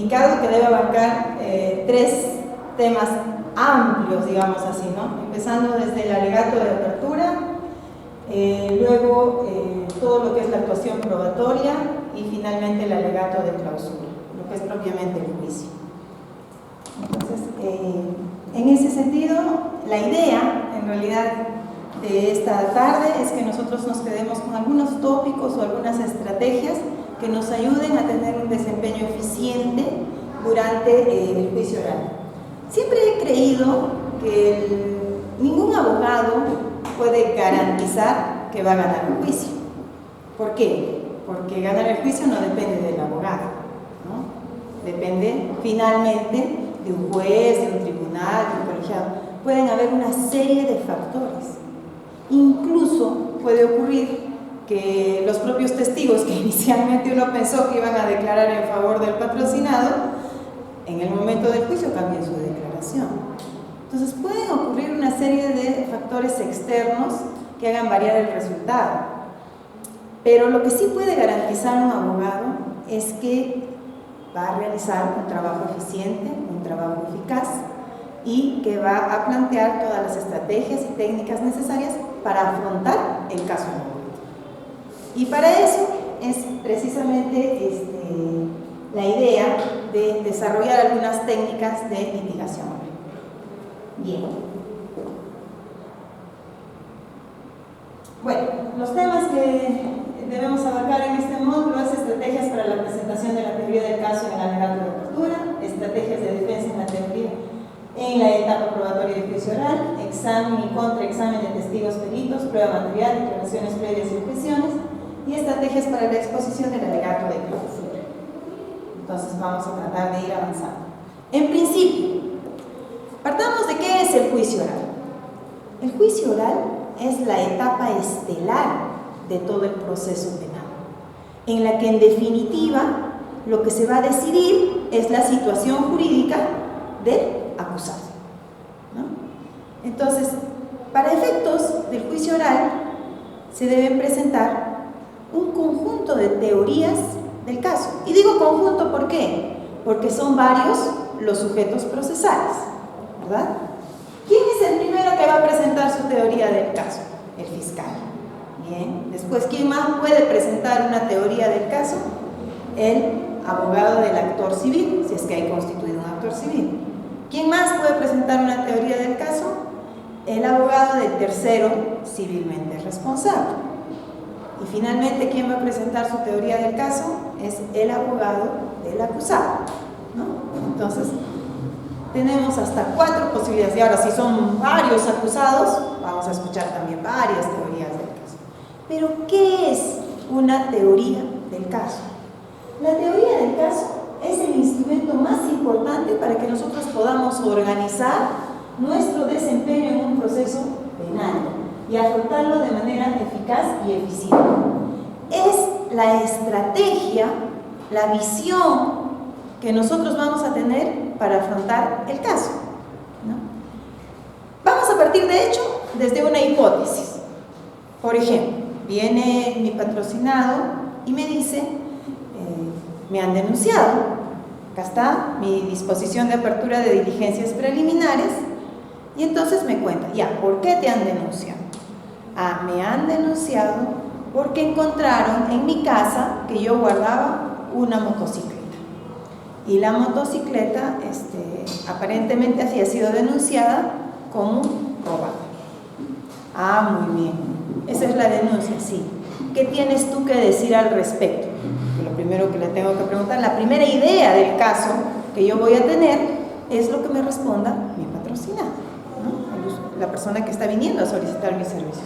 comunicado que debe abarcar tres temas amplios, digamos así, ¿no? Empezando desde el alegato de apertura, luego todo lo que es la actuación probatoria y finalmente el alegato de clausura, lo que es propiamente el juicio. Entonces, en ese sentido, la idea, en realidad, de esta tarde es que nosotros nos quedemos con algunos tópicos o algunas estrategias que nos ayuden a tener un desempeño eficiente durante el juicio oral. Siempre he creído que ningún abogado puede garantizar que va a ganar un juicio. ¿Por qué? Porque ganar el juicio no depende del abogado, ¿no? Depende finalmente de un juez, de un tribunal, de un colegiado. Pueden haber una serie de factores. Incluso puede ocurrir que los propios testigos que inicialmente uno pensó que iban a declarar en favor del patrocinado, en el momento del juicio cambien su declaración. Entonces pueden ocurrir una serie de factores externos que hagan variar el resultado. Pero lo que sí puede garantizar un abogado es que va a realizar un trabajo eficiente, un trabajo eficaz y que va a plantear todas las estrategias y técnicas necesarias para afrontar el caso en momento. Y para eso es precisamente la idea de desarrollar algunas técnicas de litigación. Bien. Bueno, los temas que debemos abarcar en este módulo es estrategias para la presentación de la teoría del caso en el alegato de apertura, estrategias de defensa en la teoría en la etapa probatoria de juicio oral, examen y contraexamen de testigos peritos, prueba material, declaraciones previas y objeciones, y estrategias para la exposición del alegato de clausura. Entonces vamos a tratar de ir avanzando. En principio, partamos de qué es el juicio oral. El juicio oral es la etapa estelar de todo el proceso penal, en la que en definitiva lo que se va a decidir es la situación jurídica del acusado, ¿no? Entonces, para efectos del juicio oral se deben presentar un conjunto de teorías del caso. Y digo conjunto, ¿por qué? Porque son varios los sujetos procesales, ¿verdad? ¿Quién es el primero que va a presentar su teoría del caso? El fiscal. Bien. Después, ¿quién más puede presentar una teoría del caso? El abogado del actor civil, si es que hay constituido un actor civil. ¿Quién más puede presentar una teoría del caso? El abogado del tercero civilmente responsable. Y finalmente, ¿quién va a presentar su teoría del caso? Es el abogado del acusado, ¿no? Entonces, tenemos hasta 4 posibilidades. Y ahora, si son varios acusados, vamos a escuchar también varias teorías del caso. Pero, ¿qué es una teoría del caso? La teoría del caso es el instrumento más importante para que nosotros podamos organizar nuestro desempeño en un proceso penal y afrontarlo de manera eficaz y eficiente. Es la estrategia, la visión que nosotros vamos a tener para afrontar el caso, ¿no? Vamos a partir, de hecho, desde una hipótesis. Por ejemplo, viene mi patrocinado y me dice, me han denunciado. Acá está mi disposición de apertura de diligencias preliminares. Y entonces me cuenta, ya, ¿por qué te han denunciado? Ah, me han denunciado porque encontraron en mi casa que yo guardaba una motocicleta. Y la motocicleta aparentemente había sido denunciada como robada. Ah, muy bien. Esa es la denuncia, sí. ¿Qué tienes tú que decir al respecto? Lo primero que le tengo que preguntar, la primera idea del caso que yo voy a tener es lo que me responda mi patrocinado, ¿no? La persona que está viniendo a solicitar mis servicios.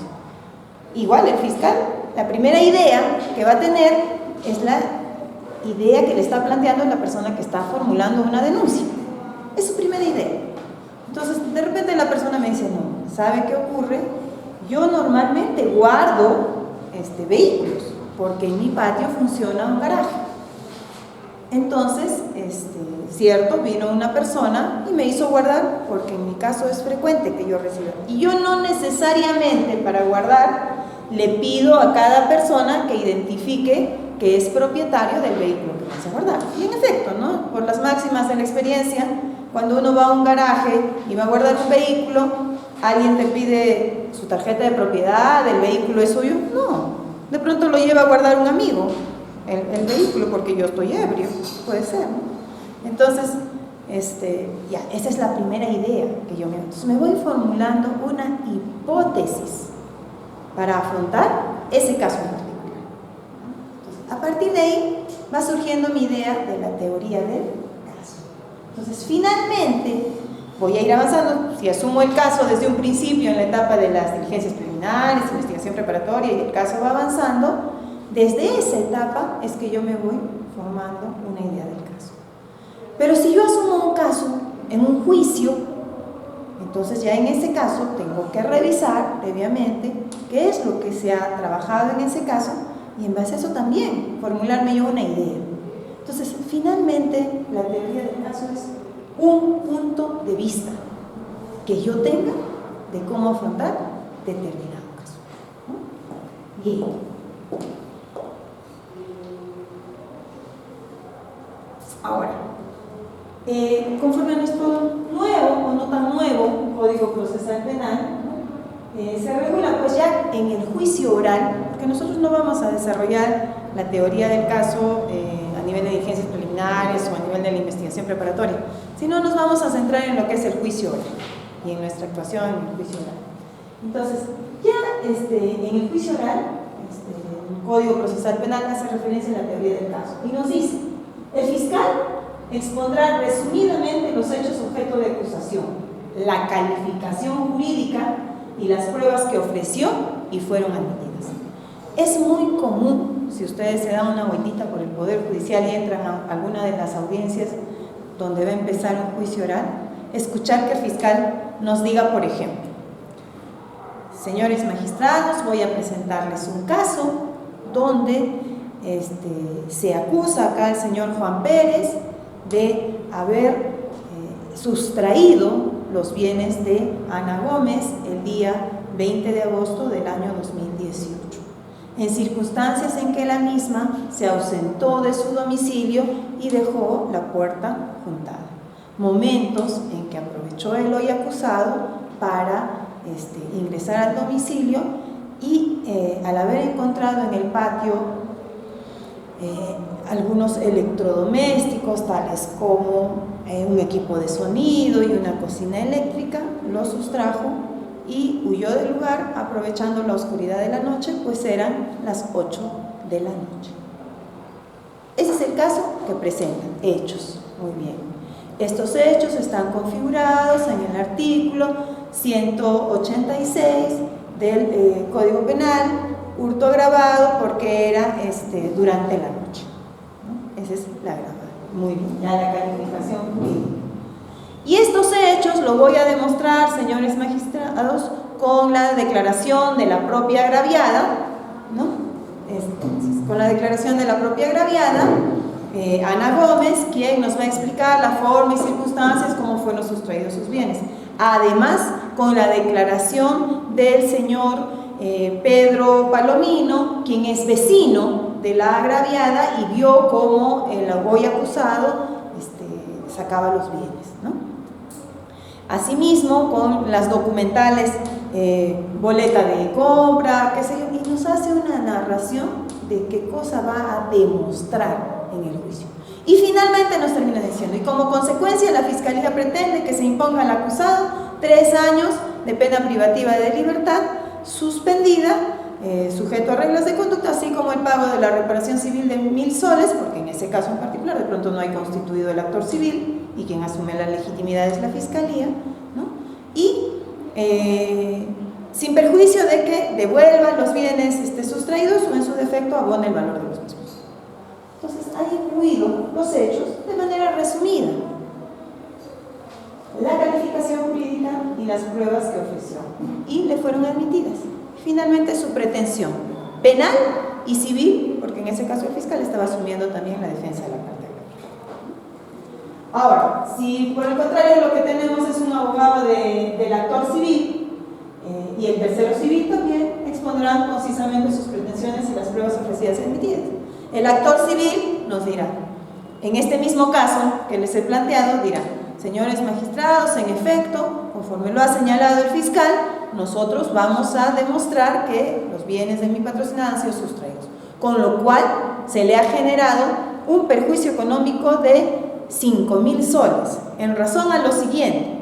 Igual el fiscal, la primera idea que va a tener es la idea que le está planteando la persona que está formulando una denuncia. Es su primera idea. Entonces, de repente la persona me dice, no, ¿sabe qué ocurre? Yo normalmente guardo vehículos, porque en mi patio funciona un garaje. Entonces, cierto, vino una persona y me hizo guardar, porque en mi caso es frecuente que yo reciba. Y yo no necesariamente para guardar le pido a cada persona que identifique que es propietario del vehículo que vas a guardar. Y en efecto, ¿no? Por las máximas de la experiencia, cuando uno va a un garaje y va a guardar un vehículo, alguien te pide su tarjeta de propiedad, el vehículo es suyo. No, de pronto lo lleva a guardar un amigo, el vehículo, porque yo estoy ebrio, puede ser, ¿no? Entonces, ya, esa es la primera idea que yo me doy. Entonces me voy formulando una hipótesis para afrontar ese caso en particular. Entonces, a partir de ahí va surgiendo mi idea de la teoría del caso. Entonces, finalmente, voy a ir avanzando. Si asumo el caso desde un principio en la etapa de las diligencias preliminares, investigación preparatoria, y el caso va avanzando, desde esa etapa es que yo me voy formando una idea del caso. Pero si yo asumo un caso en un juicio, entonces ya en ese caso tengo que revisar previamente qué es lo que se ha trabajado en ese caso y en base a eso también formularme yo una idea. Entonces, finalmente, la teoría del caso es un punto de vista que yo tenga de cómo afrontar determinado caso, ¿no? Bien. Ahora, conforme a nuestro nuevo o no tan nuevo Código Procesal Penal, ¿no? Se regula pues ya en el juicio oral, que nosotros no vamos a desarrollar la teoría del caso a nivel de diligencias preliminares o a nivel de la investigación preparatoria, sino nos vamos a centrar en lo que es el juicio oral y en nuestra actuación en el juicio oral. Entonces, ya en el juicio oral, el Código Procesal Penal hace referencia a la teoría del caso y nos dice: el fiscal expondrá resumidamente los hechos objeto de acusación, la calificación jurídica y las pruebas que ofreció y fueron admitidas. Es muy común, si ustedes se dan una vueltita por el Poder Judicial y entran a alguna de las audiencias donde va a empezar un juicio oral, escuchar que el fiscal nos diga, por ejemplo: señores magistrados, voy a presentarles un caso donde se acusa acá al señor Juan Pérez de haber sustraído los bienes de Ana Gómez el día 20 de agosto del año 2018, en circunstancias en que la misma se ausentó de su domicilio y dejó la puerta juntada, momentos en que aprovechó el hoy acusado para ingresar al domicilio y al haber encontrado en el patio algunos electrodomésticos tales como un equipo de sonido y una cocina eléctrica, lo sustrajo y huyó del lugar aprovechando la oscuridad de la noche, pues eran las 8 de la noche. Ese es el caso que presentan, hechos. Muy bien. Estos hechos están configurados en el artículo 186 del Código Penal, hurto agravado porque era durante la noche, ¿no? Esa es la agravada. Muy bien, ya la calificación jurídica. Y estos hechos lo voy a demostrar, señores magistrados, con la declaración de la propia agraviada, ¿no? Entonces, con la declaración de la propia agraviada, Ana Gómez, quien nos va a explicar la forma y circunstancias, cómo fueron sustraídos sus bienes. Además, con la declaración del señor Pedro Palomino, quien es vecino de la agraviada y vio cómo el hoy acusado sacaba los bienes, ¿no? Asimismo, con las documentales, boleta de compra, qué sé yo, y nos hace una narración de qué cosa va a demostrar en el juicio. Y finalmente nos termina diciendo: y como consecuencia la Fiscalía pretende que se imponga al acusado 3 años de pena privativa de libertad suspendida, sujeto a reglas de conducta, así como el pago de la reparación civil de 1000 soles, porque en ese caso en particular de pronto no hay constituido el actor civil y quien asume la legitimidad es la Fiscalía, ¿no? Y sin perjuicio de que devuelva los bienes sustraídos o en su defecto abone el valor de los mismos. Entonces, ha incluido los hechos de manera resumida, la calificación jurídica y las pruebas que ofreció, y le fueron admitidas. Finalmente, su pretensión penal y civil, porque en ese caso el fiscal estaba asumiendo también la defensa de la parte agravada. Ahora, si por el contrario lo que tenemos es un abogado del actor civil y el tercero civil, también expondrán concisamente sus pretensiones y las pruebas ofrecidas y admitidas. El actor civil nos dirá, en este mismo caso que les he planteado, dirá: señores magistrados, en efecto, conforme lo ha señalado el fiscal, nosotros vamos a demostrar que los bienes de mi patrocinada han sido sustraídos, con lo cual se le ha generado un perjuicio económico de 5.000 soles, en razón a lo siguiente.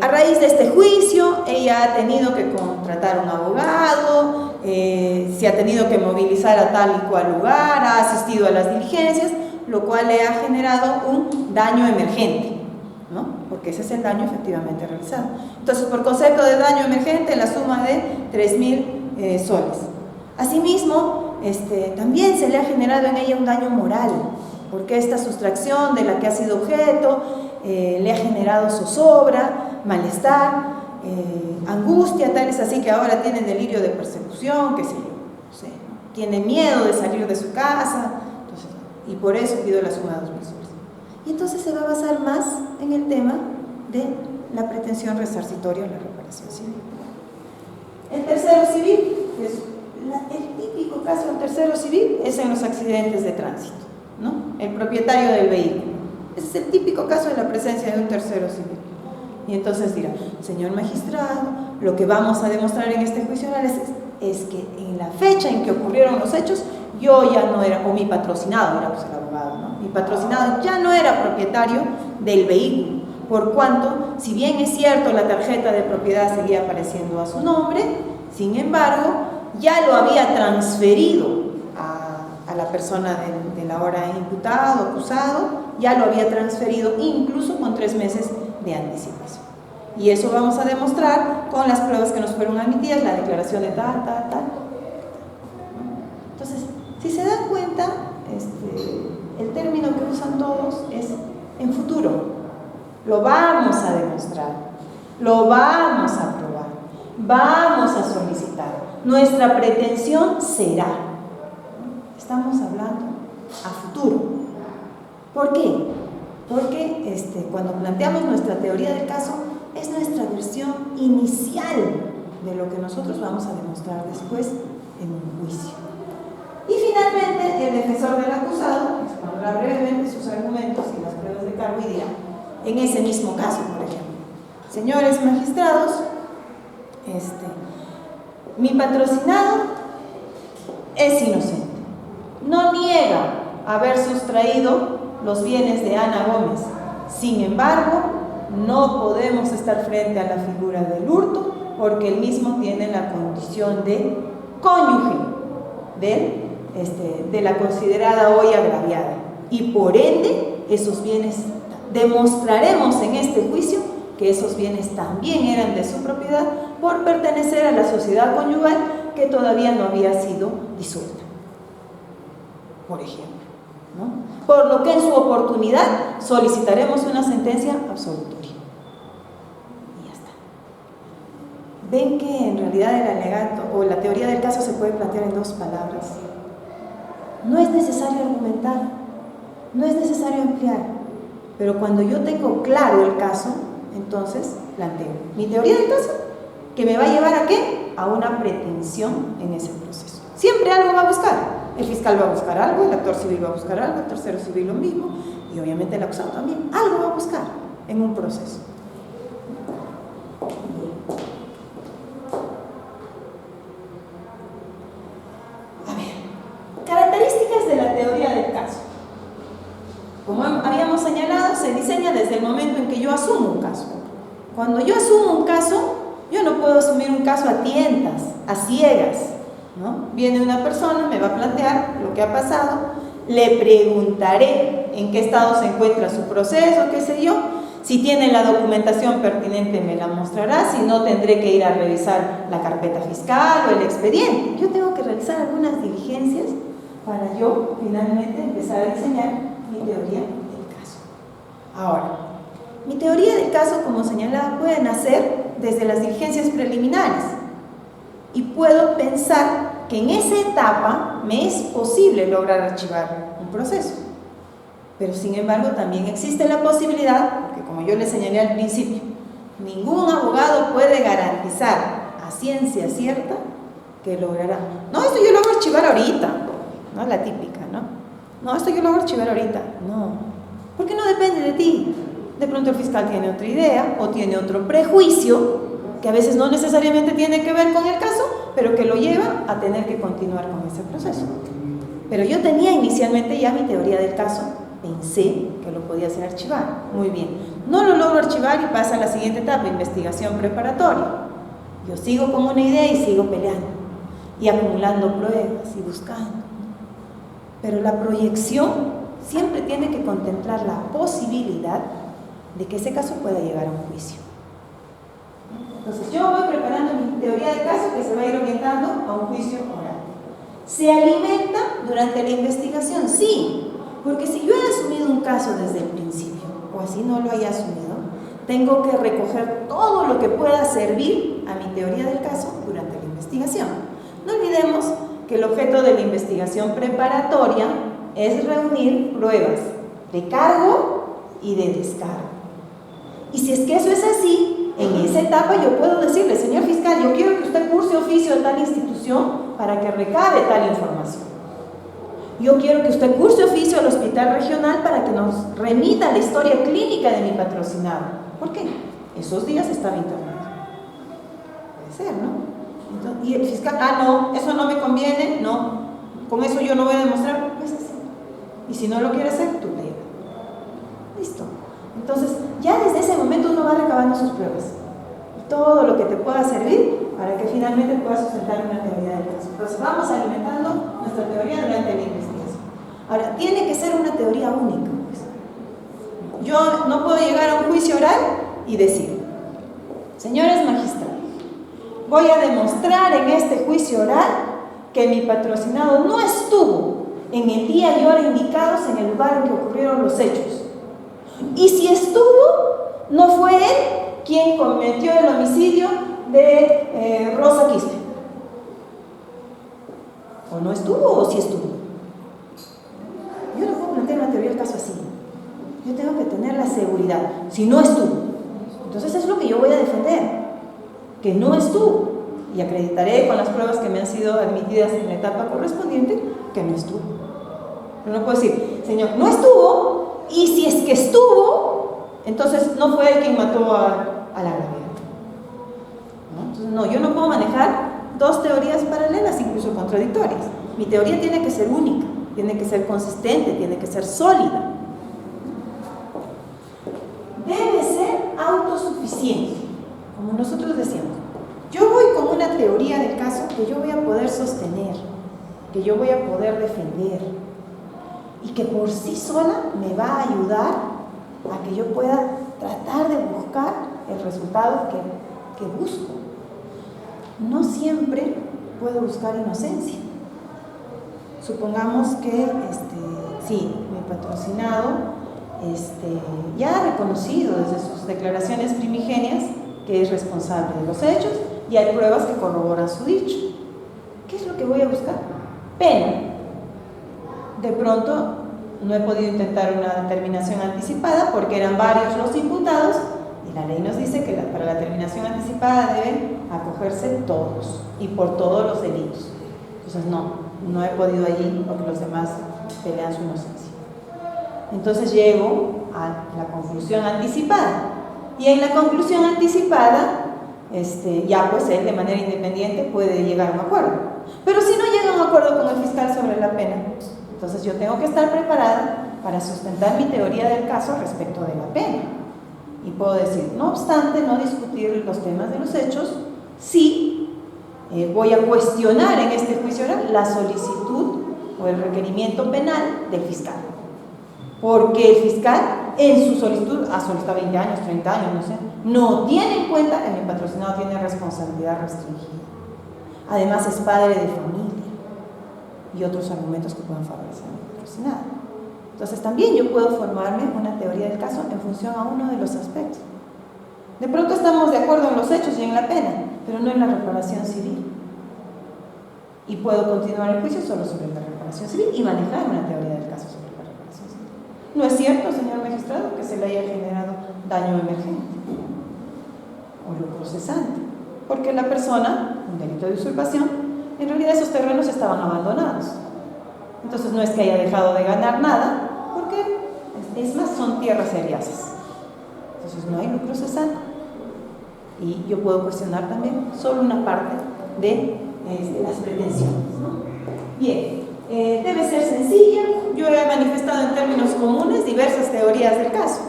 A raíz de este juicio, ella ha tenido que contratar un abogado, se ha tenido que movilizar a tal y cual lugar, ha asistido a las diligencias, lo cual le ha generado un daño emergente, ¿no? Porque ese es el daño efectivamente realizado. Entonces, por concepto de daño emergente, la suma de 3.000 soles. Asimismo, también se le ha generado en ella un daño moral, porque esta sustracción de la que ha sido objeto le ha generado zozobra, malestar, angustia, tal es así que ahora tiene delirio de persecución, qué sé yo, no sé, tiene miedo de salir de su casa, entonces, y por eso pido la suma de 2.000 soles. Y entonces se va a basar más en el tema de la pretensión resarcitoria o la reparación civil. El tercero civil, que es el típico caso del tercero civil, es en los accidentes de tránsito, ¿no? El propietario del vehículo. Ese es el típico caso de la presencia de un tercero civil. Y entonces dirá: señor magistrado, lo que vamos a demostrar en este juicio oral es que en la fecha en que ocurrieron los hechos, yo ya no era, o mi patrocinado, era pues el abogado, ¿no? Mi patrocinado ya no era propietario del vehículo, por cuanto, si bien es cierto, la tarjeta de propiedad seguía apareciendo a su nombre, sin embargo, ya lo había transferido a la persona del ahora imputado, acusado, ya lo había transferido incluso con 3 meses de anticipación. Y eso vamos a demostrar con las pruebas que nos fueron admitidas, la declaración de tal. Entonces, si se dan cuenta, el término que usan todos es en futuro. Lo vamos a demostrar, lo vamos a probar, vamos a solicitar. Nuestra pretensión será. Estamos hablando a futuro. ¿Por qué? Porque cuando planteamos nuestra teoría del caso, es nuestra versión inicial de lo que nosotros vamos a demostrar después en un juicio. Y finalmente, el defensor del acusado expondrá brevemente sus argumentos y las pruebas de cargo y dirá, en ese mismo caso, por ejemplo: señores magistrados, mi patrocinado es inocente, no niega haber sustraído los bienes de Ana Gómez. Sin embargo, no podemos estar frente a la figura del hurto porque él mismo tiene la condición de cónyuge de la considerada hoy agraviada, y por ende esos bienes, demostraremos en este juicio que esos bienes también eran de su propiedad por pertenecer a la sociedad conyugal que todavía no había sido disuelta, por ejemplo, ¿no? Por lo que en su oportunidad solicitaremos una sentencia absolutoria. Y ya está. Ven que en realidad el alegato o la teoría del caso se puede plantear en 2 palabras. No es necesario argumentar, no es necesario ampliar, pero cuando yo tengo claro el caso, entonces planteo mi teoría del caso, que me va a llevar ¿a qué? A una pretensión en ese proceso. Siempre algo va a buscar. El fiscal va a buscar algo, el actor civil va a buscar algo, el tercero civil lo mismo, y obviamente el acusado también. Algo va a buscar en un proceso. A ver, características de la teoría del caso. Como habíamos señalado, se diseña desde el momento en que yo asumo un caso. Cuando yo asumo un caso, yo no puedo asumir un caso a tientas, a ciegas, ¿no? Viene una persona, me va a plantear lo que ha pasado, le preguntaré en qué estado se encuentra su proceso, qué sé yo. Si tiene la documentación pertinente me la mostrará, si no tendré que ir a revisar la carpeta fiscal o el expediente. Yo tengo que realizar algunas diligencias para yo finalmente empezar a diseñar mi teoría del caso. Ahora, mi teoría del caso, como señalaba, puede nacer desde las diligencias preliminares y puedo pensar que en esa etapa me es posible lograr archivar un proceso. Pero sin embargo también existe la posibilidad, porque como yo les señalé al principio, ningún abogado puede garantizar a ciencia cierta que logrará. No, esto yo lo voy a archivar ahorita, ¿no? La típica, No, esto yo lo hago archivar ahorita. No, porque no depende de ti. De pronto el fiscal tiene otra idea o tiene otro prejuicio que a veces no necesariamente tiene que ver con el caso, pero que lo lleva a tener que continuar con ese proceso. Pero yo tenía inicialmente ya mi teoría del caso, pensé que lo podía hacer archivar. Muy bien, no lo logro archivar y pasa a la siguiente etapa, investigación preparatoria. Yo sigo con una idea y sigo peleando y acumulando pruebas y buscando. Pero la proyección siempre tiene que contemplar la posibilidad de que ese caso pueda llegar a un juicio. Entonces yo voy preparando mi teoría del caso que se va a ir orientando a un juicio oral. ¿Se alimenta durante la investigación? Sí, porque si yo he asumido un caso desde el principio, o así no lo haya asumido, tengo que recoger todo lo que pueda servir a mi teoría del caso durante la investigación. No olvidemos que el objeto de la investigación preparatoria es reunir pruebas de cargo y de descargo. Y si es que eso es así, en esa etapa yo puedo decirle, señor fiscal, yo quiero que usted curse oficio de tal institución para que recabe tal información. Yo quiero que usted curse oficio al hospital regional para que nos remita la historia clínica de mi patrocinado. ¿Por qué? Esos días estaba internado. Puede ser, ¿no? Entonces, y el fiscal, no, eso no me conviene, no, con eso yo no voy a demostrar, pues así. Y si no lo quiere hacer, tú te llevas. Listo. Entonces, ya desde ese momento uno va recabando sus pruebas. Todo lo que te pueda servir para que finalmente puedas sustentar una teoría del caso. Entonces, vamos alimentando nuestra teoría durante la investigación. Ahora, tiene que ser una teoría única. Pues. Yo no puedo llegar a un juicio oral y decir, señores magistrados, voy a demostrar en este juicio oral que mi patrocinado no estuvo en el día y hora indicados en el lugar en que ocurrieron los hechos. Y si estuvo, no fue él quien cometió el homicidio de Rosa Quispe. O no estuvo o sí estuvo. Yo no puedo plantear una teoría del caso así. Yo tengo que tener la seguridad. Si no estuvo, entonces es lo que yo voy a defender. Que no estuvo. Y acreditaré con las pruebas que me han sido admitidas en la etapa correspondiente que no estuvo. Pero no puedo decir, señor, no estuvo. Y si es que estuvo, entonces no fue él quien mató a la gravedad. ¿No? Entonces, no, yo no puedo manejar dos teorías paralelas, incluso contradictorias. Mi teoría tiene que ser única, tiene que ser consistente, tiene que ser sólida. Debe ser autosuficiente, como nosotros decíamos. Yo voy con una teoría del caso que yo voy a poder sostener, que yo voy a poder defender, y que por sí sola me va a ayudar a que yo pueda tratar de buscar el resultado que busco. No siempre puedo buscar inocencia. Supongamos que sí, mi patrocinado ya ha reconocido desde sus declaraciones primigenias que es responsable de los hechos y hay pruebas que corroboran su dicho. ¿Qué es lo que voy a buscar? Pena. De pronto no he podido intentar una determinación anticipada porque eran varios los imputados y la ley nos dice que para la determinación anticipada deben acogerse todos y por todos los delitos. Entonces no he podido allí porque los demás pelean su inocencia. Entonces llego a la conclusión anticipada y en la conclusión anticipada ya pues él de manera independiente puede llegar a un acuerdo. Pero si no llega a un acuerdo con el fiscal sobre la pena, entonces yo tengo que estar preparada para sustentar mi teoría del caso respecto de la pena. Y puedo decir, no obstante, no discutir los temas de los hechos, sí voy a cuestionar en este juicio oral la solicitud o el requerimiento penal del fiscal. Porque el fiscal en su solicitud ha solicitado 20 años, 30 años, no sé, no tiene en cuenta que mi patrocinado tiene responsabilidad restringida. Además es padre de familia y otros argumentos que puedan favorecer a mi patrocinado. Entonces también yo puedo formarme una teoría del caso en función a uno de los aspectos. De pronto estamos de acuerdo en los hechos y en la pena, pero no en la reparación civil. Y puedo continuar el juicio solo sobre la reparación civil y manejar una teoría del caso sobre la reparación civil. No es cierto, señor magistrado, que se le haya generado daño emergente o lucro cesante, porque la persona, un delito de usurpación, en realidad esos terrenos estaban abandonados. Entonces no es que haya dejado de ganar nada, porque es más, son tierras seriasas. Entonces no hay lucro cesante. Y yo puedo cuestionar también solo una parte de las pretensiones, ¿no? Bien, debe ser sencilla. Yo he manifestado en términos comunes diversas teorías del caso.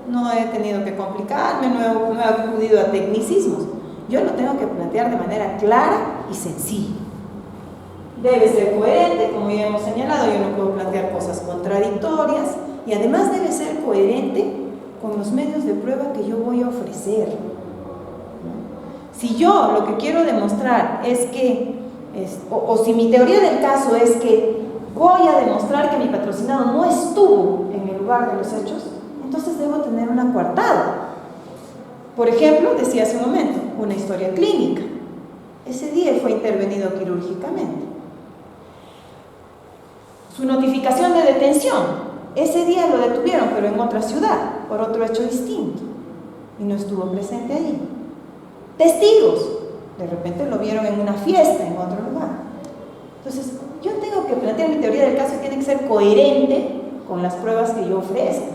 No he tenido que complicarme, no he acudido a tecnicismos. Yo lo tengo que plantear de manera clara y sencilla. Debe ser coherente, como ya hemos señalado, yo no puedo plantear cosas contradictorias, y además debe ser coherente con los medios de prueba que yo voy a ofrecer. Si yo lo que quiero demostrar es que, o si mi teoría del caso es que voy a demostrar que mi patrocinado no estuvo en el lugar de los hechos, entonces debo tener una coartada. Por ejemplo, decía hace un momento, una historia clínica. Ese día fue intervenido quirúrgicamente. Su notificación de detención, ese día lo detuvieron, pero en otra ciudad, por otro hecho distinto, y no estuvo presente allí. Testigos, de repente lo vieron en una fiesta en otro lugar. Entonces, yo tengo que plantear mi teoría del caso y tiene que ser coherente con las pruebas que yo ofrezco.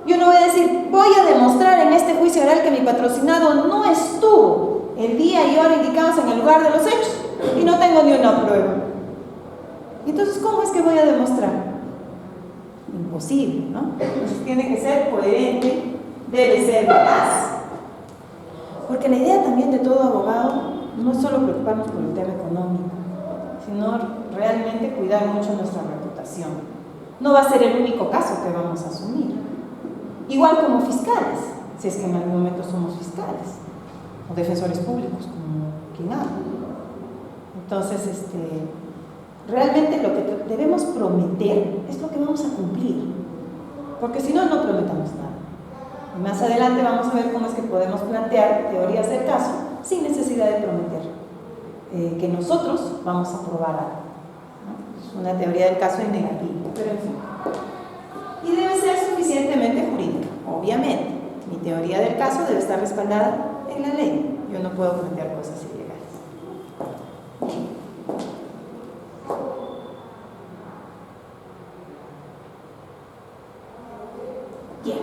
Yo no voy a decir, voy a demostrar en este juicio oral que mi patrocinado no estuvo el día y hora indicados en el lugar de los hechos y no tengo ni una prueba. Entonces, ¿cómo es que voy a demostrar? Imposible, ¿no? Entonces tiene que ser coherente, debe ser veraz. Porque la idea también de todo abogado no es solo preocuparnos por el tema económico, sino realmente cuidar mucho nuestra reputación. No va a ser el único caso que vamos a asumir. Igual como fiscales, si es que en algún momento somos fiscales, o defensores públicos, como quien habla. Entonces, realmente lo que debemos prometer es lo que vamos a cumplir, porque si no, no prometamos nada. Y más adelante vamos a ver cómo es que podemos plantear teorías del caso sin necesidad de prometer que nosotros vamos a probar algo, ¿no? Es una teoría del caso en negativo, pero en fin. Y debe ser suficientemente jurídica, obviamente. Mi teoría del caso debe estar respaldada en la ley. Yo no puedo plantear cosas ilegales. Bien.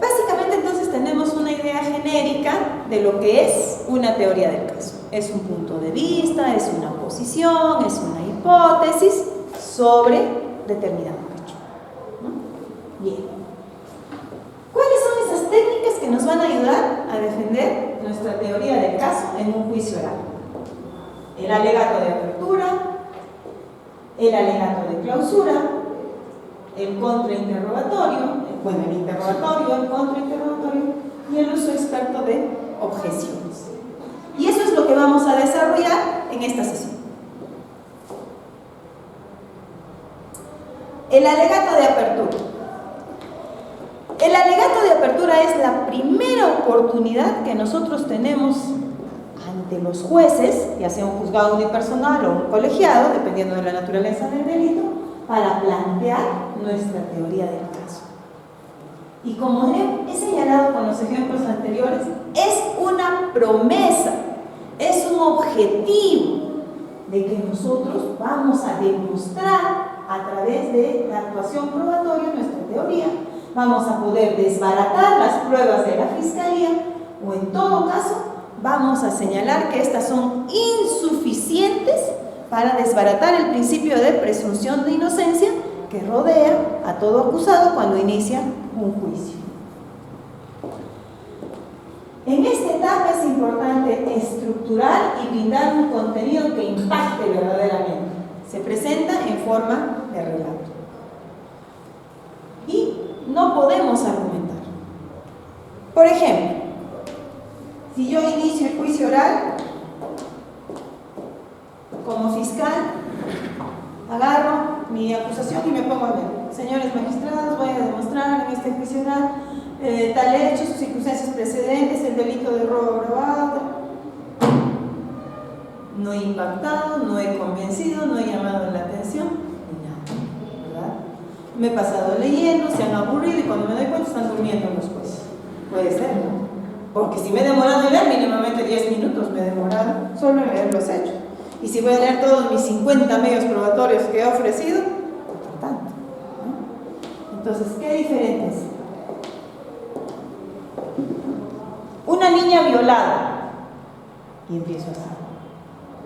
Básicamente entonces tenemos una idea genérica de lo que es una teoría del caso. Es un punto de vista, es una posición, es una hipótesis sobre determinado hecho, ¿no? Bien. ¿Cuáles son esas técnicas que nos van a ayudar a defender nuestra teoría del caso en un juicio oral? El alegato de apertura, el alegato de clausura, el contrainterrogatorio, el interrogatorio, el contrainterrogatorio y el uso experto de objeciones. Y eso es lo que vamos a desarrollar en esta sesión. El alegato de apertura. El alegato de apertura es la primera oportunidad que nosotros tenemos ante los jueces, ya sea un juzgado unipersonal o un colegiado, dependiendo de la naturaleza del delito, para plantear nuestra teoría del caso. Y como he señalado con los ejemplos anteriores, es una promesa, es un objetivo de que nosotros vamos a demostrar a través de la actuación probatoria nuestra teoría, vamos a poder desbaratar las pruebas de la fiscalía o en todo caso vamos a señalar que estas son insuficientes para desbaratar el principio de presunción de inocencia que rodea a todo acusado cuando inicia un juicio. En esta etapa es importante estructurar y brindar un contenido que impacte verdaderamente. Se presenta en forma de relato. Y no podemos argumentar. Por ejemplo, si yo inicio el juicio oral como fiscal, agarro mi acusación y me pongo a leer. Señores magistrados, voy a demostrar en este juicio oral tal hecho, sus circunstancias precedentes, el delito de robo agravado. No he impactado, no he convencido, no he llamado la atención, ni nada, ¿verdad? Me he pasado leyendo, se han aburrido y cuando me doy cuenta están durmiendo los jueces. Puede ser, ¿no? Porque si me he demorado en leer, mínimamente 10 minutos me he demorado solo en leer los hechos. y si voy a leer todos mis 50 medios probatorios que he ofrecido, por tanto, ¿no? Entonces, ¿qué diferentes? Una niña violada, y empiezo así,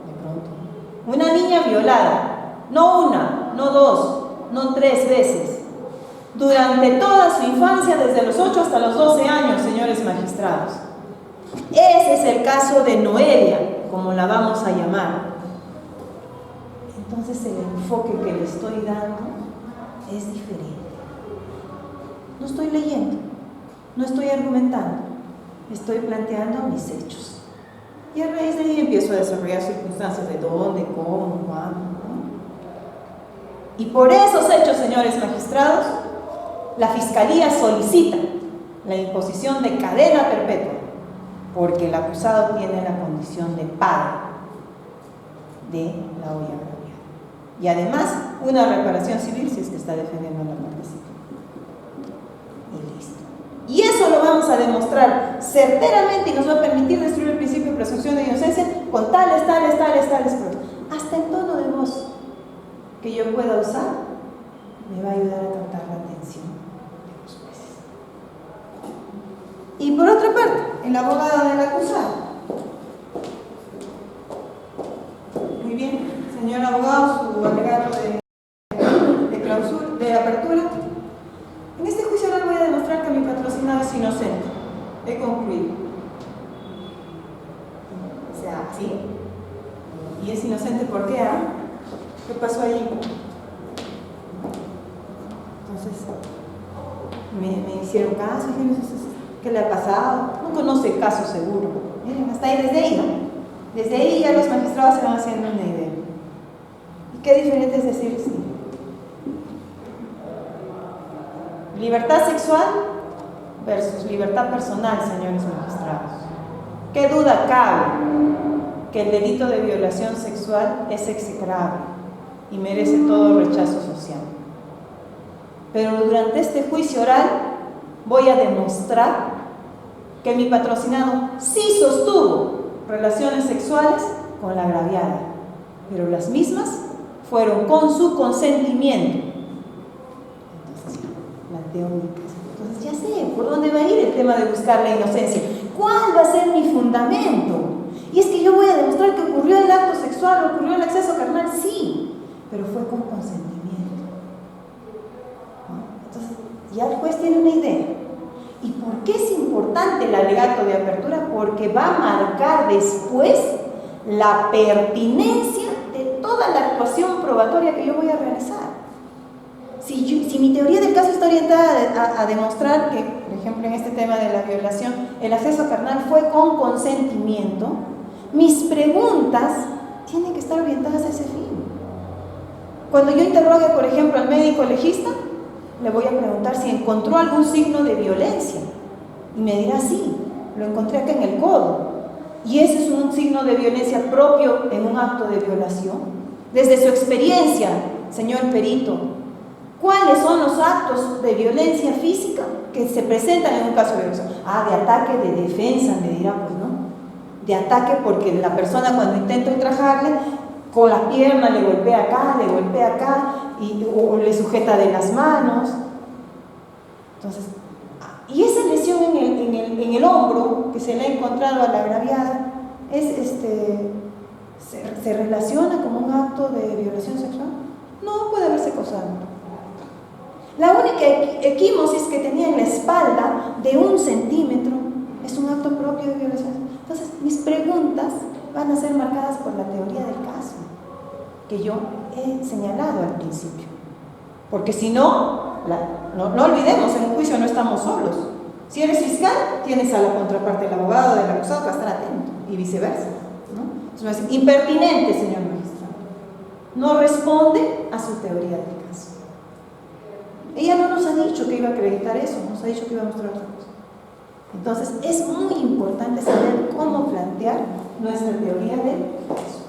de pronto. Una niña violada, no una, no dos, no 3 veces, durante toda su infancia, desde los 8 hasta los 12 años, señores magistrados. Ese es el caso de Noelia, como la vamos a llamar. Entonces el enfoque que le estoy dando es diferente. No estoy leyendo, no estoy argumentando, estoy planteando mis hechos. Y a raíz de ahí empiezo a desarrollar circunstancias de dónde, cómo, cuándo, ¿no? Y por esos hechos, señores magistrados, la Fiscalía solicita la imposición de cadena perpetua, porque el acusado tiene la condición de padre de la olla agraviada. Y además, una reparación civil si es que está defendiendo la parte civil. Y listo. Y eso lo vamos a demostrar certeramente y nos va a permitir destruir el principio de presunción de inocencia con tales pruebas. Hasta el tono de voz que yo pueda usar me va a ayudar a captar la atención de los jueces. Y por otra parte, el abogado del acusado. Muy bien, señor abogado, su alegato de clausura, de apertura. En este juicio oral voy a demostrar que mi patrocinado es inocente. He concluido. O sea, ¿sí? ¿Y es inocente por qué? ¿Qué pasó allí? Entonces, me hicieron caso, ¿qué le ha pasado? No conoce el caso seguro. Miren, hasta ahí, desde ahí ya los magistrados se van haciendo una idea. ¿Y qué diferente es decir sí? Libertad sexual versus libertad personal, señores magistrados. ¿Qué duda cabe que el delito de violación sexual es execrable y merece todo rechazo social? Pero durante este juicio oral voy a demostrar que mi patrocinado sí sostuvo relaciones sexuales con la agraviada, pero las mismas fueron con su consentimiento. Entonces, planteo mi caso. Entonces ya sé por dónde va a ir el tema de buscar la inocencia. ¿Cuál va a ser mi fundamento? Y es que yo voy a demostrar que ocurrió el acto sexual, ocurrió el acceso carnal, sí, pero fue con consentimiento. Entonces, ya el juez tiene una idea. ¿Y por qué es importante el alegato de apertura? Porque va a marcar después la pertinencia de toda la actuación probatoria que yo voy a realizar. Si mi teoría del caso está orientada a demostrar que, por ejemplo, en este tema de la violación, el acceso carnal fue con consentimiento, mis preguntas tienen que estar orientadas a ese fin. Cuando yo interrogue, por ejemplo, al médico legista, le voy a preguntar si encontró algún signo de violencia. Y me dirá, sí, lo encontré acá en el codo. Y ese es un signo de violencia propio en un acto de violación. Desde su experiencia, señor perito, ¿cuáles son los actos de violencia física que se presentan en un caso de violación? De ataque de defensa, me dirá, pues no. De ataque porque la persona cuando intenta ultrajarle, con la pierna le golpea acá, o le sujeta de las manos. Entonces, y esa lesión en el hombro que se le ha encontrado a la agraviada, ¿se relaciona como un acto de violación sexual? No, puede haberse causado. La única equimosis que tenía en la espalda de 1 centímetro es un acto propio de violación. Entonces, mis preguntas van a ser marcadas por la teoría del caso que yo he señalado al principio. Porque si no, no olvidemos, en un juicio no estamos solos. Si eres fiscal, tienes a la contraparte, el abogado del acusado, que va a estar atento, y viceversa, ¿no? Entonces, impertinente, señor magistrado. No responde a su teoría del caso. Ella no nos ha dicho que iba a acreditar eso, nos ha dicho que iba a mostrar otra cosa. Entonces, es muy importante saber cómo plantear nuestra teoría del caso.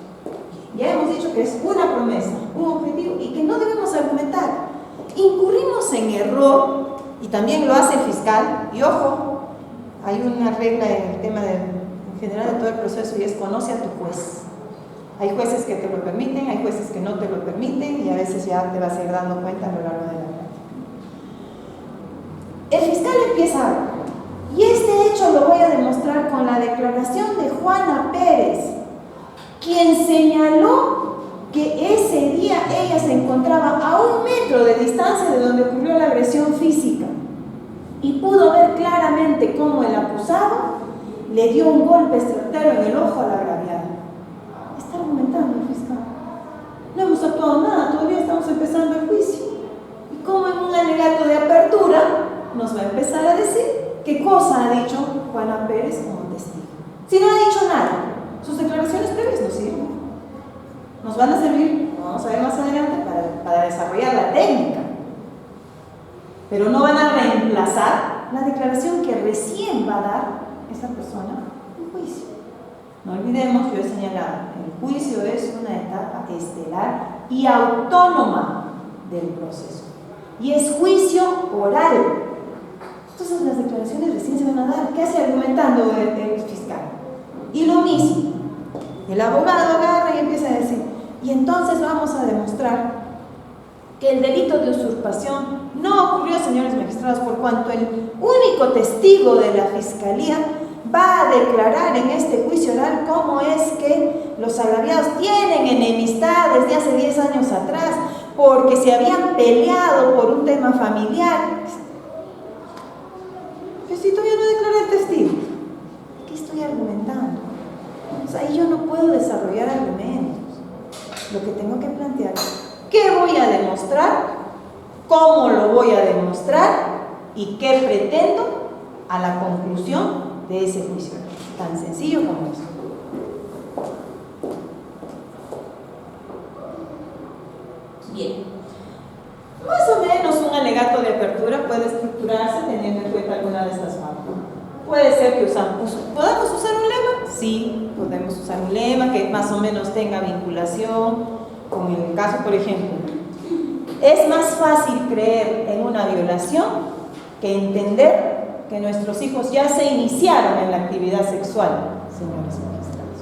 Ya hemos dicho que es una promesa, un objetivo y que no debemos argumentar. Incurrimos en error, y también lo hace el fiscal, y ojo, hay una regla en el tema en general de todo el proceso, y es conoce a tu juez. Hay jueces que te lo permiten, hay jueces que no te lo permiten, y a veces ya te vas a ir dando cuenta a lo largo de la práctica. El fiscal empieza a hablar, y este hecho lo voy a demostrar con la declaración de Juana Pérez, quien señaló que ese día ella se encontraba a 1 metro de distancia de donde ocurrió la agresión física y pudo ver claramente cómo el acusado le dio un golpe certero en el ojo a la agraviada. Está argumentando el fiscal. No hemos actuado nada, todavía estamos empezando el juicio. Y como en un alegato de apertura nos va a empezar a decir qué cosa ha dicho Juana Pérez como testigo. Si no ha dicho nada, sus declaraciones previas no sirven. Nos van a servir, vamos a ver más adelante, para desarrollar la técnica. Pero no van a reemplazar la declaración que recién va a dar esa persona en juicio. No olvidemos, yo he señalado, el juicio es una etapa estelar y autónoma del proceso. Y es juicio oral. Entonces las declaraciones recién se van a dar. ¿Qué hace argumentando el fiscal? Y lo mismo. El abogado agarra y empieza a decir, y entonces vamos a demostrar que el delito de usurpación no ocurrió, señores magistrados, por cuanto el único testigo de la fiscalía va a declarar en este juicio oral cómo es que los agraviados tienen enemistad desde hace 10 años atrás, porque se habían peleado por un tema familiar. Pues si todavía no declaré el testigo, ¿qué estoy argumentando? O sea, ahí yo no puedo desarrollar argumentos. Lo que tengo que plantear es qué voy a demostrar, cómo lo voy a demostrar y qué pretendo a la conclusión de ese juicio. Tan sencillo como eso. Bien. Más o menos un alegato de apertura puede estructurarse teniendo en cuenta alguna de estas formas. Puede ser que ¿podemos usar un lema? Sí, podemos usar un lema que más o menos tenga vinculación con el caso, por ejemplo. Es más fácil creer en una violación que entender que nuestros hijos ya se iniciaron en la actividad sexual, señores magistrados.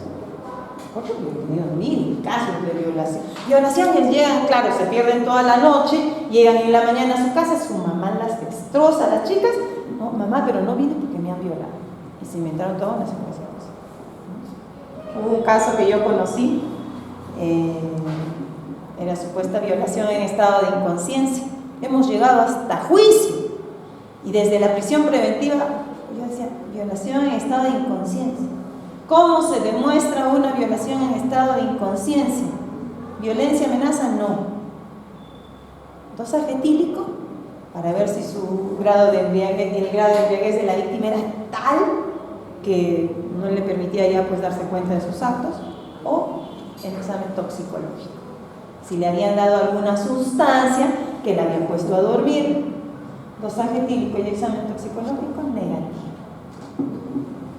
Porque he tenido 1000 casos de violación. Violaciones llegan, claro, se pierden toda la noche, llegan en la mañana a su casa, su mamá las destroza a las chicas. No, mamá, pero no vine porque me han violado. Y se inventaron todas las cosas. Hubo un caso que yo conocí, era supuesta violación en estado de inconsciencia. Hemos llegado hasta juicio. Y desde la prisión preventiva, yo decía, violación en estado de inconsciencia. ¿Cómo se demuestra una violación en estado de inconsciencia? ¿Violencia, amenaza? No. Dosaje etílico, para ver si su grado de embriaguez de la víctima era tal que no le permitía ya pues darse cuenta de sus actos, o el examen toxicológico. Si le habían dado alguna sustancia que la había puesto a dormir. Dosaje etílico y examen toxicológico negativo.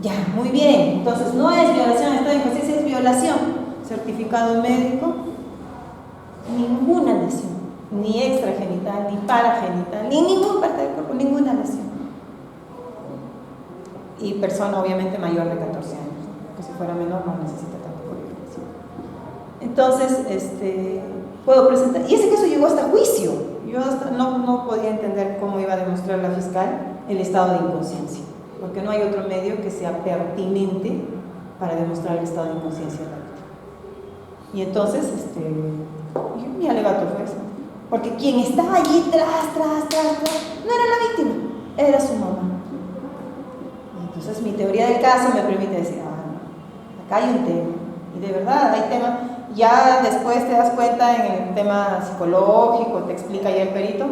Ya, muy bien. Entonces no es violación en estado de inconsciencia, es violación. Certificado médico, ninguna lesión, ni extragenital, ni paragenital, ni ninguna parte del cuerpo, ninguna lesión. Y persona obviamente mayor de 14 años, que si fuera menor no necesita tampoco violación. Entonces, puedo presentar, y ese caso llegó hasta juicio. Yo hasta no podía entender cómo iba a demostrar la fiscal el estado de inconsciencia, porque no hay otro medio que sea pertinente para demostrar el estado de inconsciencia. Y entonces, mi alegato fue eso, porque quien estaba allí tras, no era la víctima, era su mamá. Entonces mi teoría del caso me permite decir, no, acá hay un tema, y de verdad hay temas. Ya después te das cuenta en el tema psicológico, te explica ya el perito,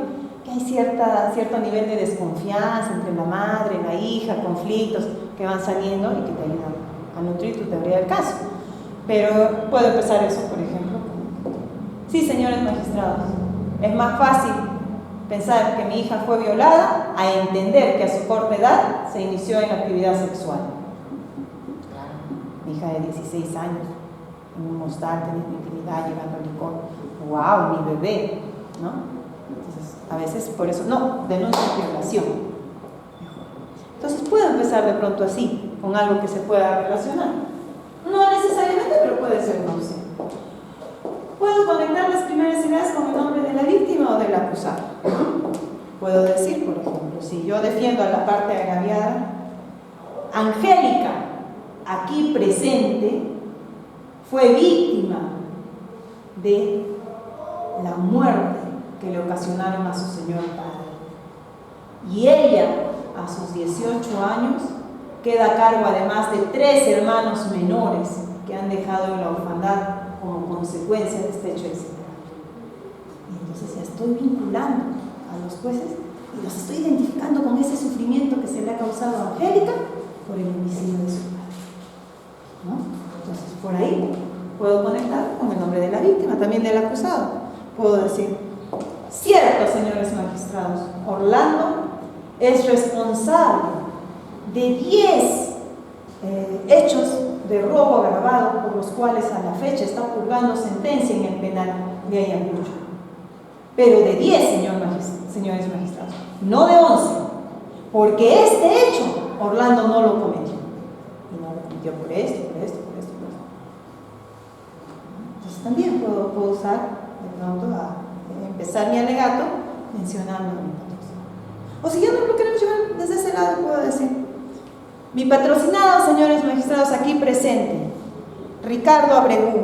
que hay cierto nivel de desconfianza entre la madre, la hija, conflictos que van saliendo y que te ayudan a nutrir tu teoría del caso. Pero puedo empezar eso, por ejemplo. Sí, señores magistrados, es más fácil pensar que mi hija fue violada a entender que a su corta edad se inició en la actividad sexual. Mi hija de 16 años. En un hostal, teniendo intimidad, llevando licor. ¡Wow! Mi bebé, ¿no? Entonces, a veces por eso, no, denuncia violación. Mejor. Entonces, puedo empezar de pronto así, con algo que se pueda relacionar. No necesariamente, pero puede ser, no sé. puedo conectar las primeras ideas con el nombre de la víctima o del acusado. Puedo decir, por ejemplo, si yo defiendo a la parte agraviada, Angélica, aquí presente, fue víctima de la muerte que le ocasionaron a su señor padre. Y ella, a sus 18 años, queda a cargo además de 3 hermanos menores que han dejado en la orfandad como consecuencia de este hecho execrable. Y entonces ya estoy vinculando a los jueces y los estoy identificando con ese sufrimiento que se le ha causado a Angélica por el homicidio de su padre, ¿no? Entonces por ahí puedo conectar con el nombre de la víctima, también del acusado. Puedo decir, cierto, señores magistrados, Orlando es responsable de 10 hechos de robo agravado por los cuales a la fecha está purgando sentencia en el penal de Ayacucho. Pero de 10, señores magistrados, no de 11, porque este hecho Orlando no lo cometió. Y no lo cometió por esto. Entonces también puedo usar de pronto empezar mi alegato mencionando a mi patrocinado. O si ya no lo queremos llevar desde ese lado, puedo decir: mi patrocinado, señores magistrados, aquí presente, Ricardo Abregu,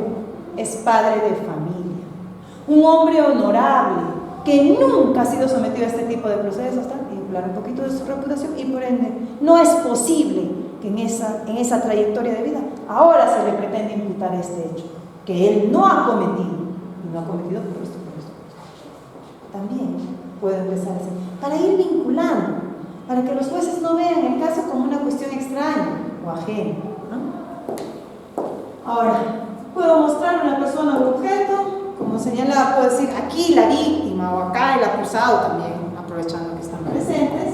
es padre de familia, un hombre honorable que nunca ha sido sometido a este tipo de procesos, hablar un poquito de su reputación, y por ende no es posible que en esa trayectoria de vida ahora se le pretende imputar este hecho que él no ha cometido, y no ha cometido por esto. También puedo empezar así, para ir vinculando, para que los jueces no vean el caso como una cuestión extraña o ajena, ¿no? Ahora, puedo mostrar una persona o objeto, como señalaba, puedo decir aquí la víctima o acá el acusado también, aprovechando que están presentes.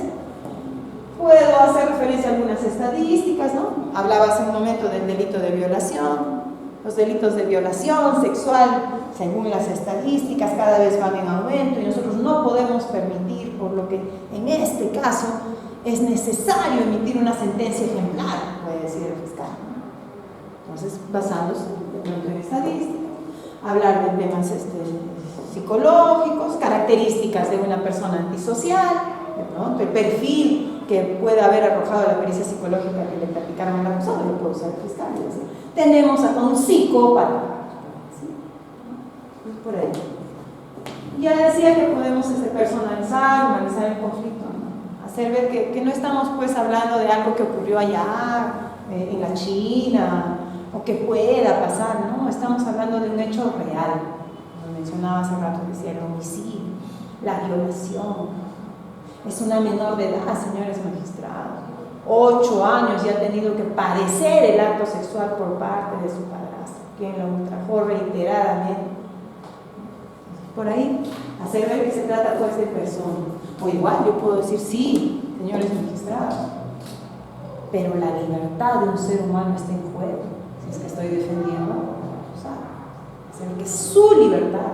Puedo hacer referencia a algunas estadísticas, ¿no? Hablaba hace un momento del delito de violación. Los delitos de violación sexual, según las estadísticas, cada vez van en aumento y nosotros no podemos permitir, por lo que en este caso es necesario emitir una sentencia ejemplar, puede decir el fiscal. Entonces, basándose en estadísticas, hablar de temas psicológicos, características de una persona antisocial, de pronto el perfil que puede haber arrojado la pericia psicológica que le practicaron al acusado, lo puede usar el fiscal. Tenemos acá un psicópata, ¿sí? Por ahí. Ya decía que podemos personalizar, humanizar el conflicto, ¿no? Hacer ver que no estamos pues hablando de algo que ocurrió allá, en la China, o que pueda pasar, ¿no? Estamos hablando de un hecho real. Como mencionaba hace rato, decía el homicidio, la violación. Es una menor de edad, señores magistrados. 8 años y ha tenido que padecer el acto sexual por parte de su padrastro, quien lo ultrajó reiteradamente. Por ahí, hacer ver que se trata pues de persona. O igual yo puedo decir, sí, señores magistrados, pero la libertad de un ser humano está en juego, si es que estoy defendiendo, hacer que su libertad,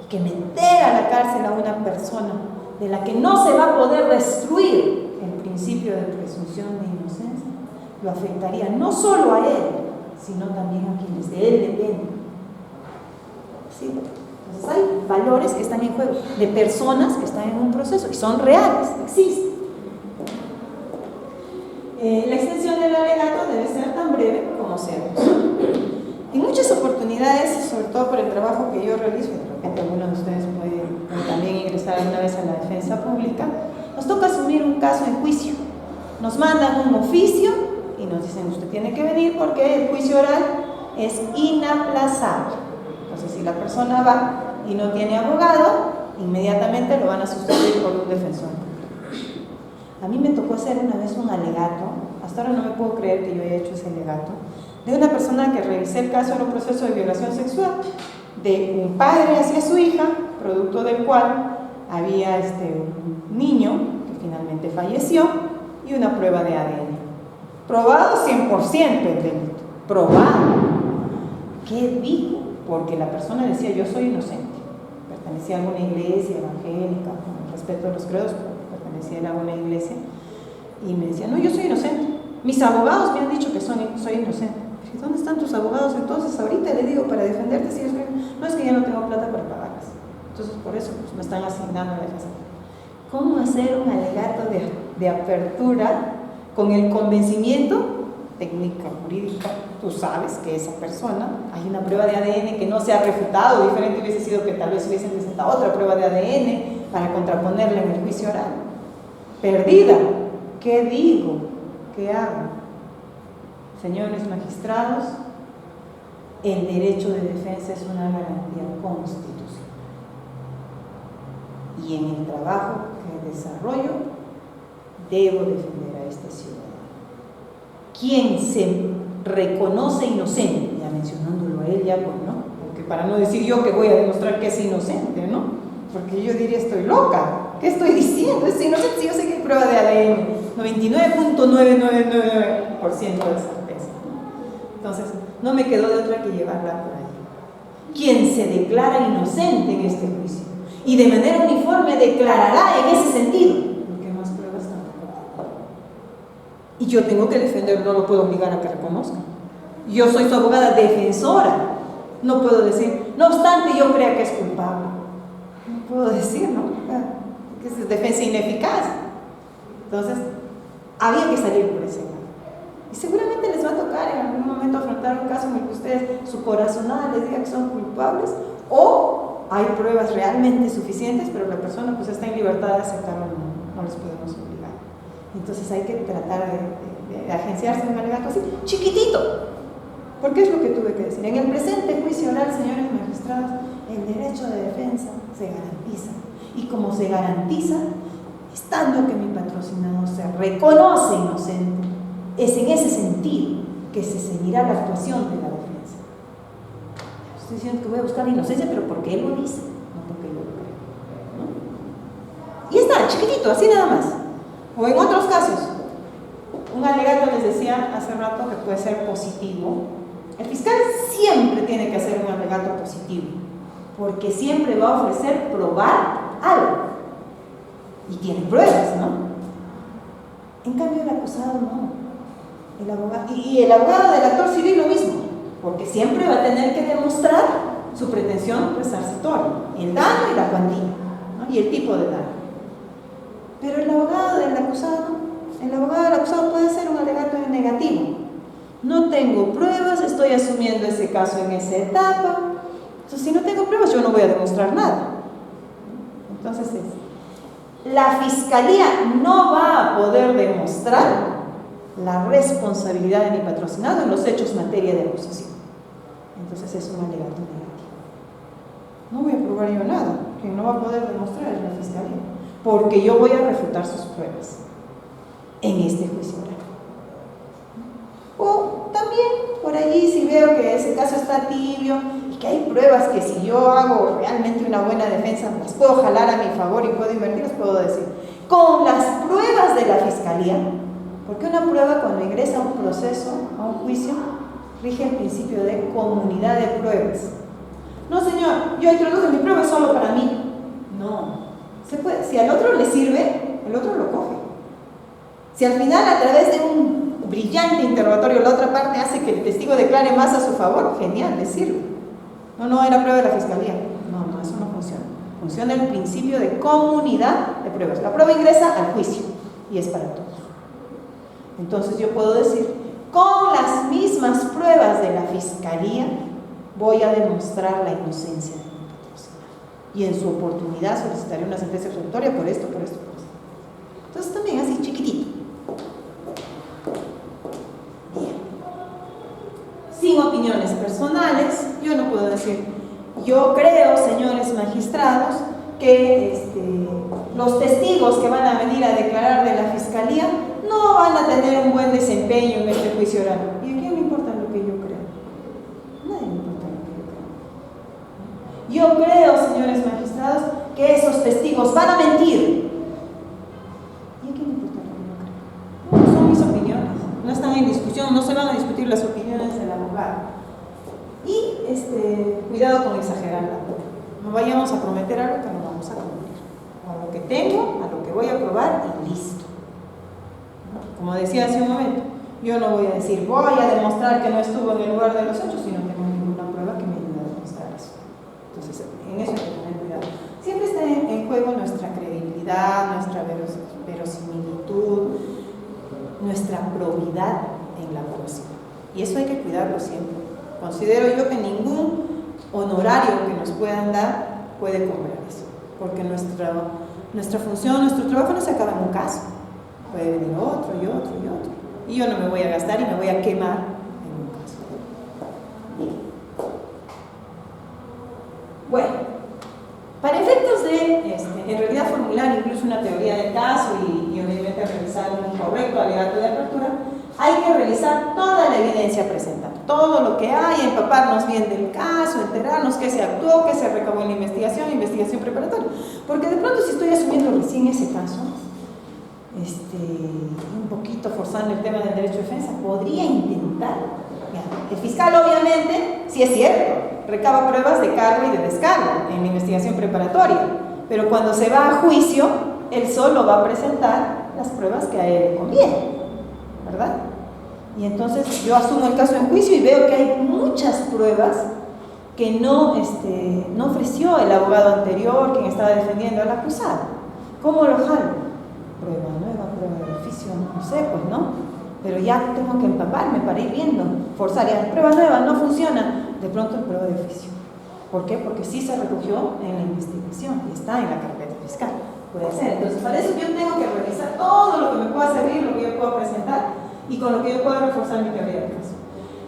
y que meter a la cárcel a una persona de la que no se va a poder destruir el principio de presunción de inocencia, lo afectaría no solo a él, sino también a quienes de él dependen. ¿Sí? Entonces hay valores que están en juego, de personas que están en un proceso y son reales, existen. La extensión del alegato debe ser tan breve como sea posible. En muchas oportunidades, sobre todo por el trabajo que yo realizo, y de repente algunos de ustedes pueden también ingresar alguna vez a la defensa pública, nos toca asumir un caso en juicio. Nos mandan un oficio y nos dicen: usted tiene que venir porque el juicio oral es inaplazable. Entonces, si la persona va y no tiene abogado, inmediatamente lo van a sustituir por un defensor. A mí me tocó hacer una vez un alegato, hasta ahora no me puedo creer que yo haya hecho ese alegato, de una persona que revisé el caso de un proceso de violación sexual de un padre hacia su hija, producto del cual había un niño que finalmente falleció y una prueba de ADN. Probado 100% el delito, probado. ¿Qué dijo? Porque la persona decía: yo soy inocente, pertenecía a alguna iglesia evangélica, con respeto a los credos, pertenecía a alguna iglesia, y me decía: no, yo soy inocente, mis abogados me han dicho que soy inocente. ¿Dónde están tus abogados? Entonces ahorita le digo para defenderte, si es que no es que ya no tengo plata para pagarlas. Entonces por eso pues, me están asignando la defensa. ¿Cómo hacer un alegato de apertura con el convencimiento técnica, jurídica? Tú sabes que esa persona, hay una prueba de ADN que no se ha refutado, diferente hubiese sido que tal vez hubiesen presentado otra prueba de ADN para contraponerla en el juicio oral. Perdida. ¿Qué digo? ¿Qué hago? Señores magistrados, el derecho de defensa es una garantía constitucional. Y en el trabajo que desarrollo, debo defender a este ciudadano. Quien se reconoce inocente, ya mencionándolo a él, ya pues, ¿no? Porque para no decir yo que voy a demostrar que es inocente, ¿no? Porque yo diría, estoy loca. ¿Qué estoy diciendo? Es inocente si yo sé que hay prueba de ADN. 99.999% de certeza. Entonces, no me quedó de otra que llevarla por ahí. Quien se declara inocente en este juicio y de manera uniforme declarará en ese sentido, porque más pruebas tampoco. Y yo tengo que defenderlo, no lo puedo obligar a que reconozca. Yo soy su abogada defensora. No puedo decir, no obstante yo crea que es culpable. No puedo decir, ¿no? Que es defensa ineficaz. Entonces, había que salir por ese lado. Y seguramente les va a tocar en algún momento afrontar un caso en el que ustedes, su corazonada les diga que son culpables, o hay pruebas realmente suficientes, pero la persona pues está en libertad de aceptarlo, no les podemos obligar. Entonces hay que tratar de agenciarse en un alegato así, chiquitito. Porque es lo que tuve que decir. En el presente juicio oral, señores magistrados, el derecho de defensa se garantiza. Y como se garantiza, estando que mi patrocinador se reconoce inocente, es en ese sentido que se seguirá la actuación de la defensa. Estoy diciendo que voy a buscar la inocencia, pero porque él lo dice, no porque yo lo creo, ¿no? Y está, chiquitito, así nada más. O en otros casos, un alegato les decía hace rato que puede ser positivo. El fiscal siempre tiene que hacer un alegato positivo, porque siempre va a ofrecer probar algo. Y tiene pruebas, ¿no? En cambio el acusado no. El abogado, y el abogado del actor civil lo mismo, porque siempre va a tener que demostrar su pretensión resarcitoria, el daño y la cuantía, ¿no? Y el tipo de daño. Pero el abogado del acusado puede hacer un alegato negativo. No tengo pruebas, estoy asumiendo ese caso en esa etapa. Entonces, si no tengo pruebas, yo no voy a demostrar nada. Entonces, la fiscalía no va a poder demostrar la responsabilidad de mi patrocinado en los hechos materia de acusación. Entonces, es un alegato negativo. No voy a probar yo nada. Quien no va a poder demostrar es la fiscalía, porque yo voy a refutar sus pruebas en este juicio oral. O también por allí, si veo que ese caso está tibio y que hay pruebas que si yo hago realmente una buena defensa las puedo jalar a mi favor y puedo invertirlas, puedo decir con las pruebas de la fiscalía, porque una prueba cuando ingresa a un proceso, a un juicio, rige el principio de comunidad de pruebas. No, señor, yo introduzco mi prueba solo para mí. No, se puede. Si al otro le sirve, el otro lo coge. Si al final, a través de un brillante interrogatorio, la otra parte hace que el testigo declare más a su favor, genial, le sirve. No era prueba de la fiscalía. No, eso no funciona. Funciona el principio de comunidad de pruebas. La prueba ingresa al juicio y es para todos. Entonces yo puedo decir, con las mismas pruebas de la fiscalía, voy a demostrar la inocencia de mi patrocinado. Y en su oportunidad solicitaré una sentencia absolutoria por esto. Entonces también así, chiquitito. Bien. Sin opiniones personales, yo no puedo decir, yo creo, señores magistrados, que los testigos que van a venir a declarar de la fiscalía no van a tener un buen desempeño en este juicio oral. ¿Y a quién le importa lo que yo creo? Nadie le importa lo que yo creo. Yo creo, señores magistrados, que esos testigos van a mentir. ¿Y a quién le importa lo que yo creo? No son mis opiniones, no están en discusión, no se van a discutir las opiniones del abogado. Y cuidado con exagerarla. No vayamos a prometer algo que no vamos a cumplir. A lo que tengo, a lo que voy a probar y listo. Como decía hace un momento, Yo no voy a decir, voy a demostrar que no estuvo en el lugar de los hechos, si no tengo ninguna prueba que me ayude a demostrar eso. Entonces, en eso hay que tener cuidado. Siempre está en juego nuestra credibilidad, nuestra verosimilitud, nuestra probidad en la acusación. Y eso hay que cuidarlo siempre. Considero yo que ningún honorario que nos puedan dar puede comprar eso, porque nuestra función, nuestro trabajo no se acaba en un caso. Puede venir otro y otro y otro. Y yo no me voy a gastar y me voy a quemar en un caso. Bueno, para efectos de, en realidad, formular incluso una teoría del caso y obviamente realizar un correcto alegato de apertura, hay que revisar toda la evidencia presentada, todo lo que hay, empaparnos bien del caso, enterarnos qué se actuó, qué se recabó en la investigación preparatoria. Porque de pronto, si estoy asumiendo recién ese caso, un poquito forzando el tema del derecho de defensa, podría intentar. El fiscal, obviamente, sí es cierto, recaba pruebas de cargo y de descargo en la investigación preparatoria, pero cuando se va a juicio, él solo va a presentar las pruebas que a él le conviene, ¿verdad? Y entonces yo asumo el caso en juicio y veo que hay muchas pruebas que no ofreció el abogado anterior, quien estaba defendiendo al acusado. ¿Cómo lo jalo? Prueba nueva, prueba de oficio, no sé, pues no. Pero ya tengo que empaparme para ir viendo, forzar, ya, prueba nueva, no funciona, de pronto el prueba de oficio. ¿Por qué? Porque sí se recogió en la investigación y está en la carpeta fiscal. Puede ser. Entonces, para eso yo tengo que revisar todo lo que me pueda servir, lo que yo pueda presentar y con lo que yo pueda reforzar mi teoría del caso.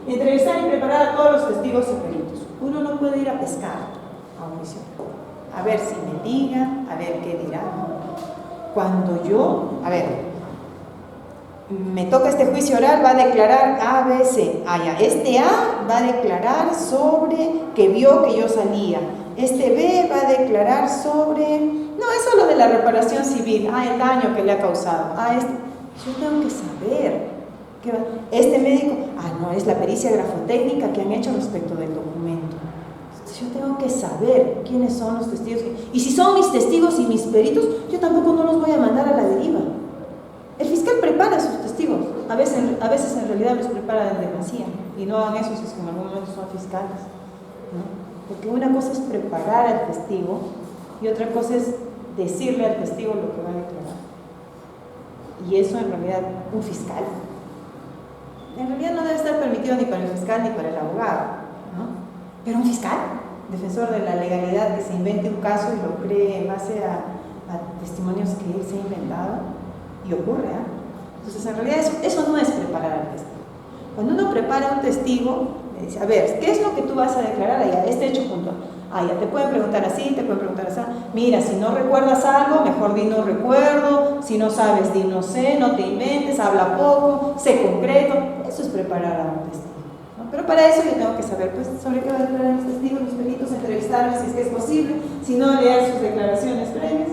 Entrevistar y preparar a todos los testigos y peritos. Uno no puede ir a pescar a un juicio, a ver si me digan, a ver qué dirán. Cuando yo, me toca este juicio oral, va a declarar A, B, C. Este A va a declarar sobre que vio que yo salía. Este B va a declarar sobre, no, eso es lo de la reparación civil, el daño que le ha causado. Yo tengo que saber. Este médico, no, es la pericia grafotécnica que han hecho respecto del documento. Yo tengo que saber quiénes son los testigos. Y si son mis testigos y mis peritos, yo tampoco no los voy a mandar a la deriva. El fiscal prepara a sus testigos. A veces en realidad los prepara en demasía. Y no hagan eso si es que en algún momento son fiscales, ¿no? Porque una cosa es preparar al testigo y otra cosa es decirle al testigo lo que va a declarar. Y eso en realidad, un fiscal, en realidad no debe estar permitido ni para el fiscal ni para el abogado, ¿no? Pero un fiscal, defensor de la legalidad, que se invente un caso y lo cree en base a testimonios que él se ha inventado, y ocurre, Entonces, en realidad, eso no es preparar al testigo. Cuando uno prepara a un testigo, le dice, a ver, ¿qué es lo que tú vas a declarar allá? Este hecho puntual. Ya te pueden preguntar así, te pueden preguntar así. Mira, si no recuerdas algo, mejor di no recuerdo. Si no sabes, di no sé, no te inventes, habla poco, sé concreto. Eso es preparar a un testigo, ¿no? Pero para eso yo tengo que saber, pues, sobre qué va a declarar los testigos, los peritos, entrevistarlos si es que es posible, si no, leer sus declaraciones previas.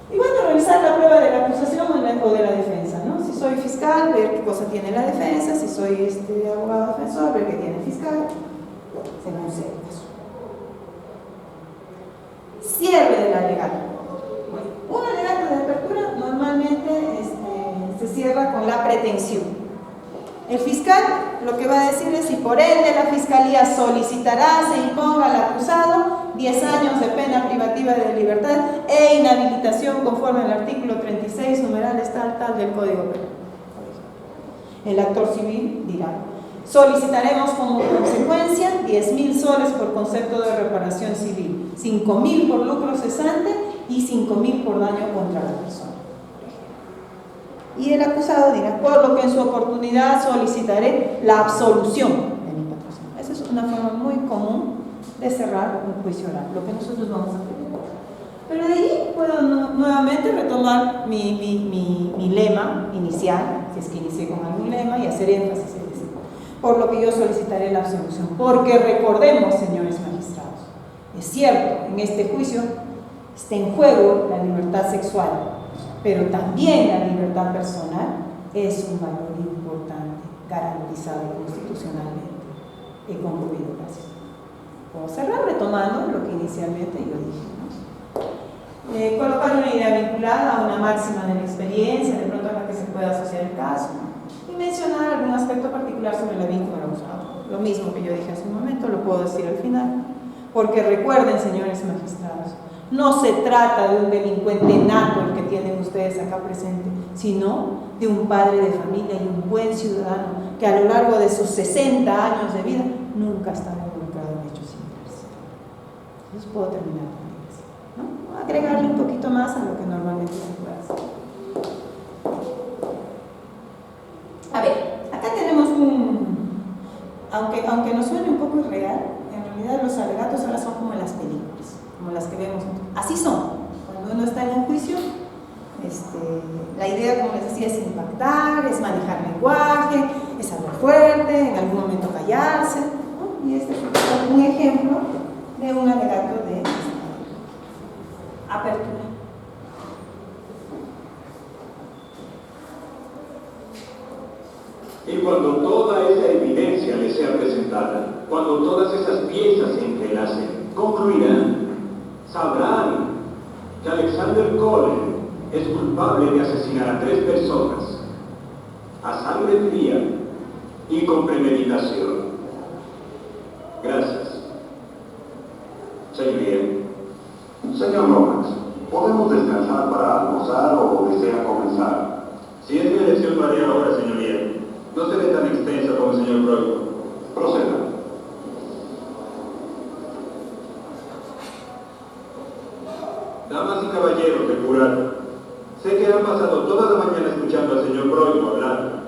Y bueno, revisar la prueba de la acusación o de la defensa, ¿no? Si soy fiscal, ver qué cosa tiene la defensa. Si soy abogado defensor, ver qué tiene el fiscal, según sea el caso. Cierre del alegato. Bueno, un alegato de apertura normalmente se cierra con la pretensión. El fiscal lo que va a decir es si por ende la fiscalía solicitará, se imponga al acusado 10 años de pena privativa de libertad e inhabilitación conforme al artículo 36, numerales tal del Código Penal. El actor civil dirá, solicitaremos como consecuencia 10.000 soles por concepto de reparación civil, 5.000 por lucro cesante y 5.000 por daño contra la persona. Y el acusado dirá, por lo que en su oportunidad solicitaré la absolución de mi patrocinio. Esa es una forma muy común de cerrar un juicio oral, lo que nosotros vamos a hacer. Pero de ahí puedo nuevamente retomar mi lema inicial, si es que inicié con algún lema, y hacer énfasis en decir, por lo que yo solicitaré la absolución. Porque recordemos, señores magistrados, es cierto, en este juicio está en juego la libertad sexual, pero también la libertad personal es un valor importante, garantizado constitucionalmente. He concluido, gracias. Puedo cerrar retomando lo que inicialmente yo dije, ¿no? Colocar una idea vinculada a una máxima de la experiencia, de pronto a la que se pueda asociar el caso, ¿no? y mencionar algún aspecto particular sobre la víctima del abusado. Lo mismo que yo dije hace un momento, lo puedo decir al final. Porque recuerden, señores magistrados, no se trata de un delincuente nato el que tienen ustedes acá presente, sino de un padre de familia y un buen ciudadano que a lo largo de sus 60 años de vida nunca ha estado involucrado en hechos similares. Entonces puedo terminar con eso, ¿no? Agregarle un poquito más a lo que normalmente se puede hacer. A ver, acá tenemos aunque nos suene un poco irreal, en realidad los alegatos ahora son como en las películas, como las que vemos. Así son. Cuando uno está en un juicio, la idea, como les decía, es impactar, es manejar lenguaje, es hablar fuerte, en algún momento callarse, ¿no? Y este es un ejemplo de un alegato de apertura. Y cuando toda esa evidencia le sea presentada, cuando todas esas piezas se entrelacen, concluirán, sabrán que Alexander Cullen es culpable de asesinar a 3 personas, a sangre fría y con premeditación. Gracias. Señoría. Señor Lomax, ¿podemos descansar para almorzar o desea comenzar? Si es mi elección, lo haré ahora, señoría. No seré tan extensa como el señor Broyko. Proceda. Damas y caballeros del jurado, sé que han pasado toda la mañana escuchando al señor Broyko hablar.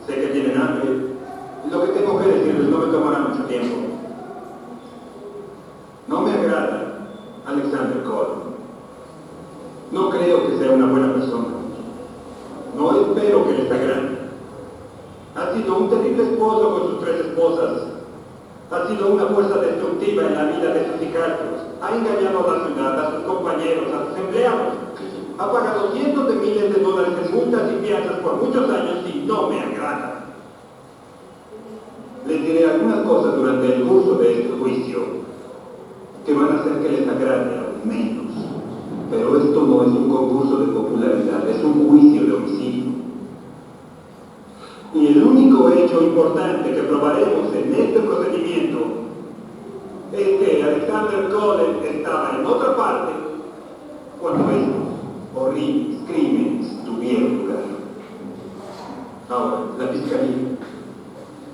Sé que tienen hambre. Y lo que tengo que decirles no me tomará mucho tiempo. No me agrada Alexander Cullen. No creo que sea una buena persona. No espero que les agrade. Ha sido un terrible esposo con sus 3 esposas. Ha sido una fuerza destructiva en la vida de sus hijastros. Ha engañado a la ciudad, a sus compañeros, a sus empleados. Ha pagado cientos de miles de dólares en multas y fianzas por muchos años y no me agrada. Les diré algunas cosas durante el curso de este juicio que van a hacer que les agrade aún menos. Pero esto no es un concurso de popularidad, es un juicio de homicidio. Y el único hecho importante que probaremos en este procedimiento es que Alexander Cullen estaba en otra parte cuando estos horribles crímenes tuvieron lugar. Ahora,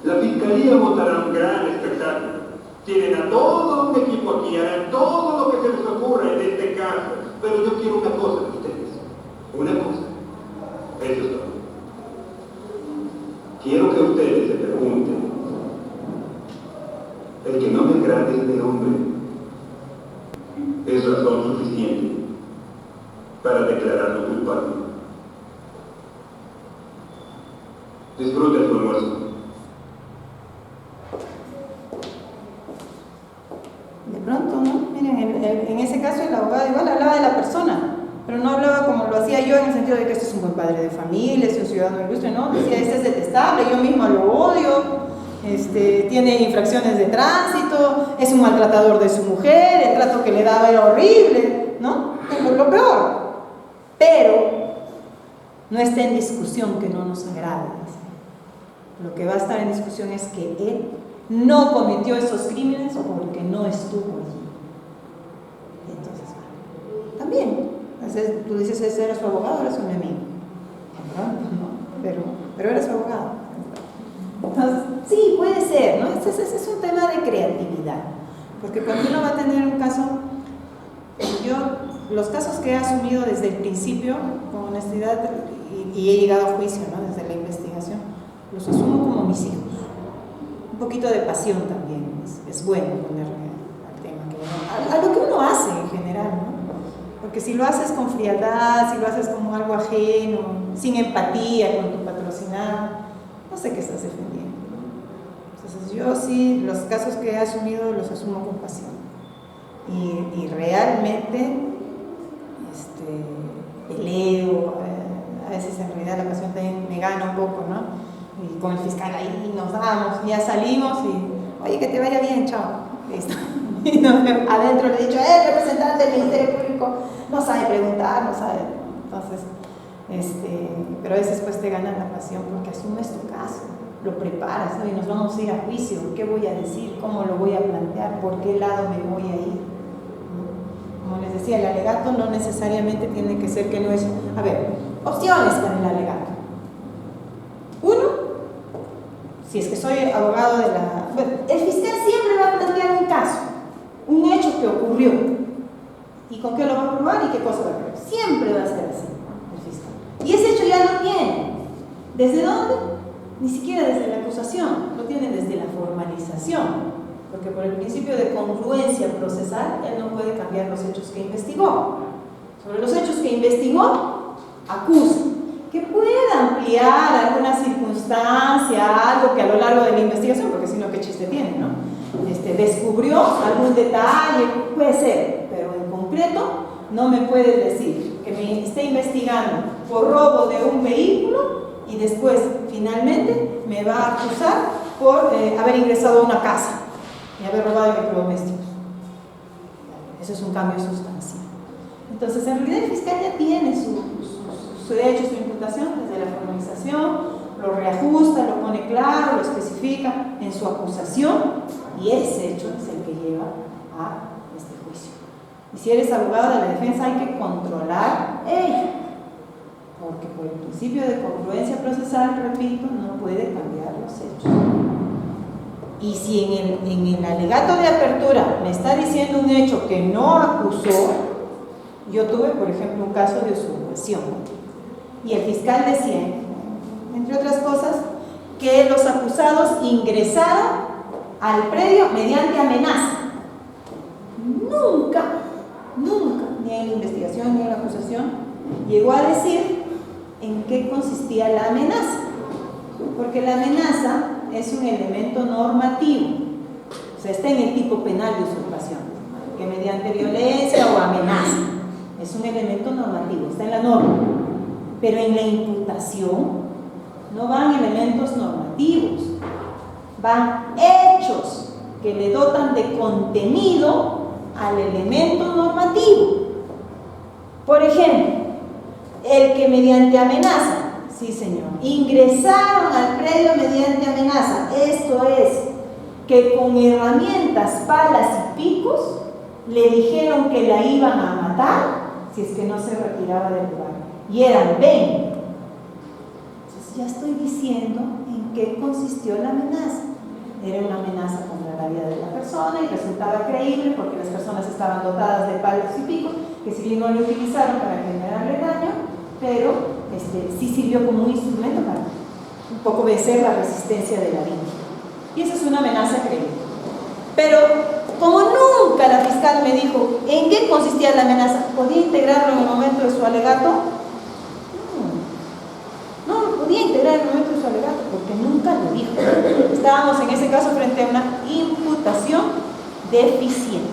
la Fiscalía montará un gran espectáculo. Tienen a todo un equipo aquí, harán todo lo que se les ocurra en este caso. Pero yo quiero una cosa de ustedes. Una cosa. Eso es todo. Quiero que ustedes se pregunten, el que no me agrade este hombre es razón suficiente para declararlo culpable. Disfruten su almuerzo. De pronto, ¿no? Miren, en ese caso el abogado igual hablaba de la persona, pero no hablaba como lo hacía yo en el sentido de que este es un buen padre de familia, es un ciudadano ilustre, no, decía, este es detestable, yo mismo lo odio, tiene infracciones de tránsito, es un maltratador de su mujer, el trato que le daba era horrible, ¿no? Lo peor. Pero no está en discusión que no nos agrade. Lo que va a estar en discusión es que él no cometió esos crímenes porque no estuvo allí. Entonces, también, entonces, tú dices, ese era su abogado, era su enemigo. No, pero era su abogado. Entonces, sí, puede ser, ¿no? Es un tema de creatividad. Porque cuando uno va a tener un caso, los casos que he asumido desde el principio, con honestidad, y he llegado a juicio, ¿no? Desde la investigación, los asumo como mis hijos. Un poquito de pasión también, es bueno ponerle al tema, a lo que uno hace en general, ¿no? Porque si lo haces con frialdad, si lo haces como algo ajeno, sin empatía con tu patrocinado, no sé qué estás defendiendo. Entonces yo sí, los casos que he asumido los asumo con pasión. Y realmente peleo, a veces en realidad la pasión también me gana un poco, ¿no? Y con el fiscal ahí nos damos, ya salimos y, oye, que te vaya bien, chao, listo. Y adentro le he dicho, el representante del Ministerio Público no sabe preguntar, no sabe. Entonces, Pero a veces pues te gana la pasión porque asumes tu caso, lo preparas, ¿no? Y nos vamos a ir a juicio, ¿qué voy a decir? ¿Cómo lo voy a plantear? ¿Por qué lado me voy a ir? Como les decía, el alegato no necesariamente tiene que ser que no es... A ver, opciones para el alegato. Uno, si es que soy abogado de la... Bueno, el fiscal siempre va a plantear un caso, un hecho que ocurrió. ¿Y con qué lo va a probar y qué cosa va a probar? Siempre va a ser así el fiscal. Y ese hecho ya lo tiene. ¿Desde dónde? Ni siquiera desde la acusación, lo tiene desde la formalización. Porque por el principio de congruencia procesal, él no puede cambiar los hechos que investigó. Sobre los hechos que investigó, acusa. Que pueda ampliar alguna circunstancia, algo que a lo largo de la investigación, porque si no, ¿qué chiste tiene, no? Descubrió algún detalle, puede ser, pero en concreto no me puede decir que me esté investigando por robo de un vehículo y después, finalmente, me va a acusar por haber ingresado a una casa y haber robado electrodomésticos. Eso es un cambio sustancial. Entonces, en realidad el fiscal ya tiene su derecho, su imputación desde la formalización, lo reajusta, lo pone claro, lo especifica en su acusación y ese hecho es el que lleva a este juicio. Y si eres abogado de la defensa hay que controlar ello, porque por el principio de congruencia procesal, repito, no puede cambiar los hechos. Y si en el alegato de apertura me está diciendo un hecho que no acusó, yo tuve, por ejemplo, un caso de usurpación y el fiscal decía, entre otras cosas, que los acusados ingresaron al predio mediante amenaza. Nunca, ni en la investigación ni en la acusación, llegó a decir en qué consistía la amenaza, porque la amenaza es un elemento normativo, o sea, está en el tipo penal de usurpación, que mediante violencia o amenaza, es un elemento normativo, está en la norma, pero en la imputación no van elementos normativos, van hechos que le dotan de contenido al elemento normativo. Por ejemplo, el que mediante amenaza, sí señor, ingresaron al predio mediante amenaza, esto es, que con herramientas, palas y picos le dijeron que la iban a matar si es que no se retiraba del lugar, y eran 20. Ya estoy diciendo en qué consistió la amenaza. Era una amenaza contra la vida de la persona y resultaba creíble porque las personas estaban dotadas de palos y picos que si bien no lo utilizaron para generarle daño, pero sí sirvió como un instrumento para un poco vencer la resistencia de la víctima. Y esa es una amenaza creíble. Pero como nunca la fiscal me dijo en qué consistía la amenaza, ¿podía integrarlo en el momento de su alegato? Podía integrar el momento de su alegato porque nunca lo dijo. Estábamos en ese caso frente a una imputación deficiente,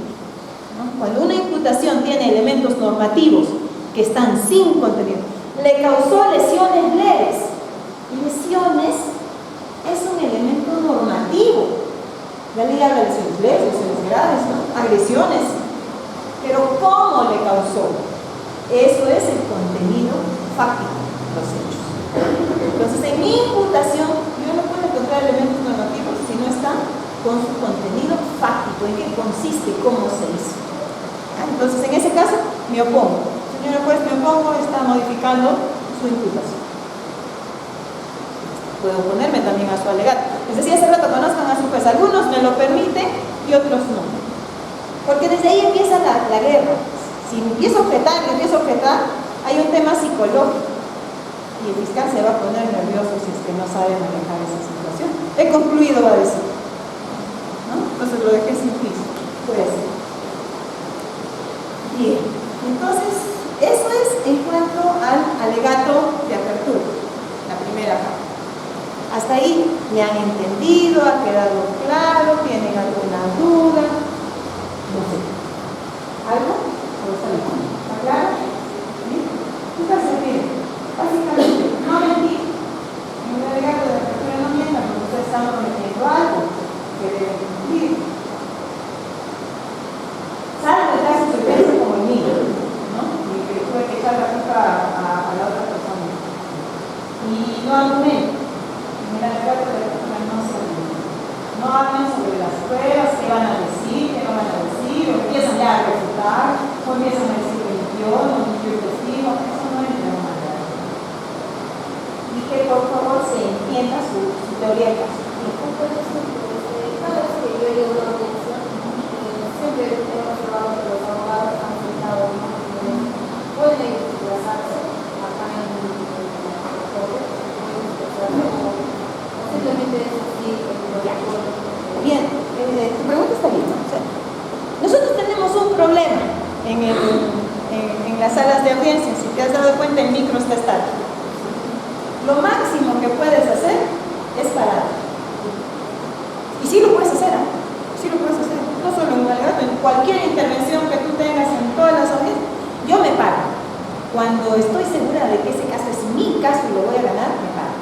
¿no? Cuando una imputación tiene elementos normativos que están sin contenido, le causó lesiones leves. Lesiones es un elemento normativo. La ley habla de lesiones leves, lesiones graves, ¿no? Agresiones. Pero ¿cómo le causó? Eso es el contenido fáctico, los hechos. Entonces, en mi imputación, yo no puedo encontrar elementos normativos si no están con su contenido fáctico, en qué consiste, cómo se hizo. Entonces, en ese caso, me opongo. Señora juez, me opongo, está modificando su imputación. Puedo oponerme también a su alegato. Les decía hace rato, conozcan a su juez. Algunos me lo permiten y otros no. Porque desde ahí empieza la guerra. Si empiezo a objetar, hay un tema psicológico. Y el fiscal se va a poner nervioso si es que no sabe manejar esa situación. He concluido, va a decir, ¿no? Entonces lo dejé sin piso. Puede ser. Bien, entonces eso es en cuanto al alegato de apertura, la primera parte. Hasta ahí me han entendido, ha quedado claro, tienen alguna duda, no sé. ¿Algo? ¿Está claro? ¿Sí? Entonces, miren. Básicamente, no mentir. En un alegato de apertura no mientan porque ustedes están cometiendo algo que deben cumplir. Salvo el caso que piensa como el niño, ¿no? Y que tuve que echar la culpa a la otra persona. no argumenten. Mira, no hablen sobre las pruebas, qué van a decir, qué no van a decir, o empiezan ya a refutar, o empiezan a decir que mintió, no mintió el testigo, eso no es de manera. Y que por favor se entienda su teoría de caso. Cada vez que yo llevo una audiencia, siempre he observado que los abogados han presentado pueden desplazarse acá en el simplemente es así Bien, tu pregunta está bien, ¿no? O sea, nosotros tenemos un problema en las salas de audiencia. Si te has dado cuenta, el micro está estático. Lo máximo que puedes hacer es parar. Y sí lo puedes hacer, ¿eh? Sí lo puedes hacer. No solo en un alegato, en cualquier intervención que tú tengas en todas las audiencias, yo me paro. Cuando estoy segura de que ese caso es mi caso y lo voy a ganar, me paro.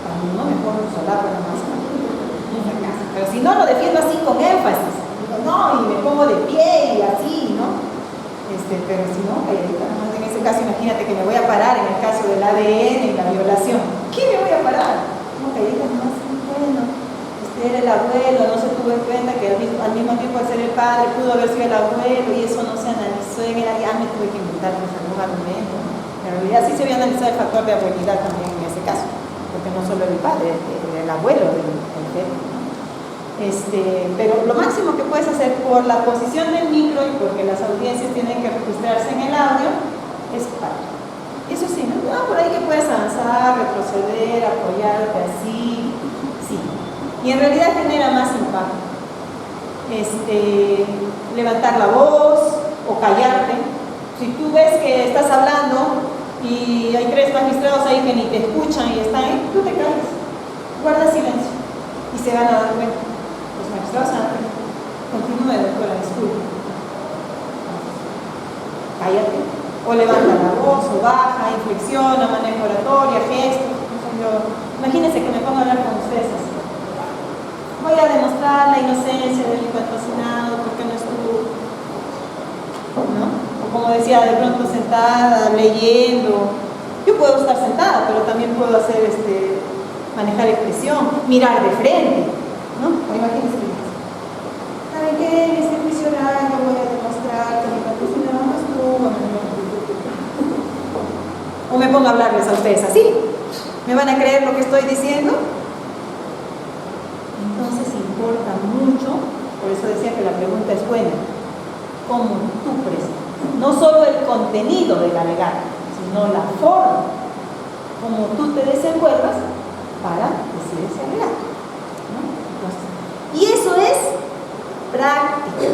Cuando no me pongo solar para más, pero si no lo defiendo así con énfasis, digo no, y me pongo de pie y así, ¿no? Pero si no, calladita, ¿no? En ese caso imagínate que me voy a parar en el caso del ADN y la violación. ¿Qué me voy a parar? No, calladita, no, sí, bueno, era el abuelo, no se tuvo en cuenta que al mismo tiempo al ser el padre pudo haber sido el abuelo y eso no se analizó en el área, me tuve que inventar pues, algún argumento, ¿no? En realidad sí se había analizado el factor de abuelidad también en ese caso, porque no solo era el padre, era el abuelo del feto, ¿no? Pero lo máximo que puedes hacer por la posición del micro y porque las audiencias tienen que registrarse en el audio es parar. Eso sí, ¿no? Por ahí que puedes avanzar, retroceder, apoyarte así, sí. Y en realidad genera más impacto. Levantar la voz o callarte. Si tú ves que estás hablando y hay 3 magistrados ahí que ni te escuchan y están ahí, tú te callas, guarda silencio y se van a dar cuenta. Los magistrados se van a dar cuenta. Continúe, doctora, disculpe. Cállate. O levanta la voz, o baja, inflexiona, manejo oratoria, gestos. Imagínense que me pongo a hablar con ustedes así. Voy a demostrar la inocencia del patrocinado porque no estuvo, ¿no? O como decía, de pronto sentada, leyendo. Yo puedo estar sentada, pero también puedo hacer, manejar expresión, mirar de frente, ¿no? O imagínense, ¿saben qué? En este juicio oral yo voy a demostrar que mi patrocinado no estuvo, o me pongo a hablarles a ustedes así. ¿Me van a creer lo que estoy diciendo? Entonces importa mucho, por eso decía que la pregunta es buena, cómo tú presentas, no solo el contenido del alegato, sino la forma, cómo tú te desenvuelvas para decir ese alegato, ¿no? Entonces, y eso es práctica.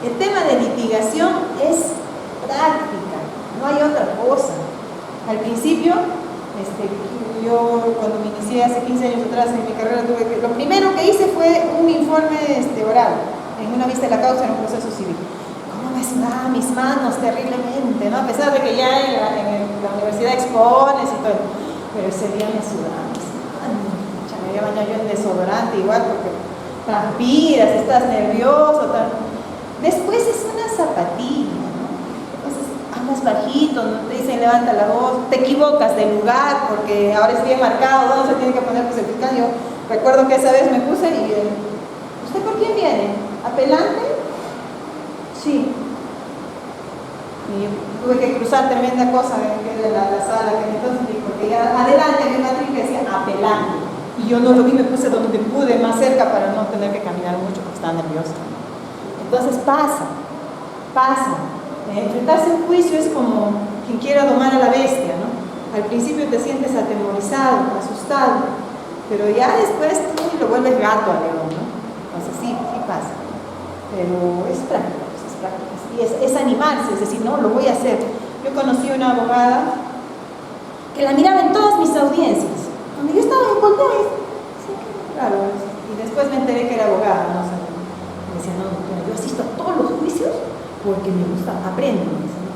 El tema de litigación es práctica, no hay otra cosa. Al principio, yo cuando me inicié hace 15 años atrás en mi carrera, lo primero que hice fue un informe oral, en una vista de la causa en un proceso civil. ¿Cómo me sudaban mis manos terriblemente, ¿no? A pesar de que ya en la universidad expones y todo, pero ese día me sudaban mis manos. Me había bañado yo en desodorante igual porque transpiras, estás nervioso, tal. Después es una zapatilla, ¿no? Entonces hablas bajito, no te dicen levanta la voz, te equivocas de lugar porque ahora es bien marcado, ¿dónde se tiene que poner pues el fiscal? Yo recuerdo que esa vez me puse y ¿usted por quién viene? ¿Apelante? Sí. Y tuve que cruzar tremenda cosa de la sala, que entonces porque ya adelante había una actriz que decía apelante. Y yo no lo vi, me puse donde pude, más cerca para no tener que caminar mucho porque estaba nerviosa. Entonces pasa. Enfrentarse a un juicio es como quien quiera domar a la bestia, ¿no? Al principio te sientes atemorizado, asustado, pero ya después tú lo vuelves gato a león, ¿no? Entonces sí pasa. Pero es práctica, y es animarse, es decir, no, lo voy a hacer. Yo conocí una abogada que la miraba en todas mis audiencias. Cuando yo estaba en Colmex, sí, claro, y después me enteré que era abogada, ¿no? O sea, me decía, no, yo asisto a todos los juicios porque me gusta, aprendo,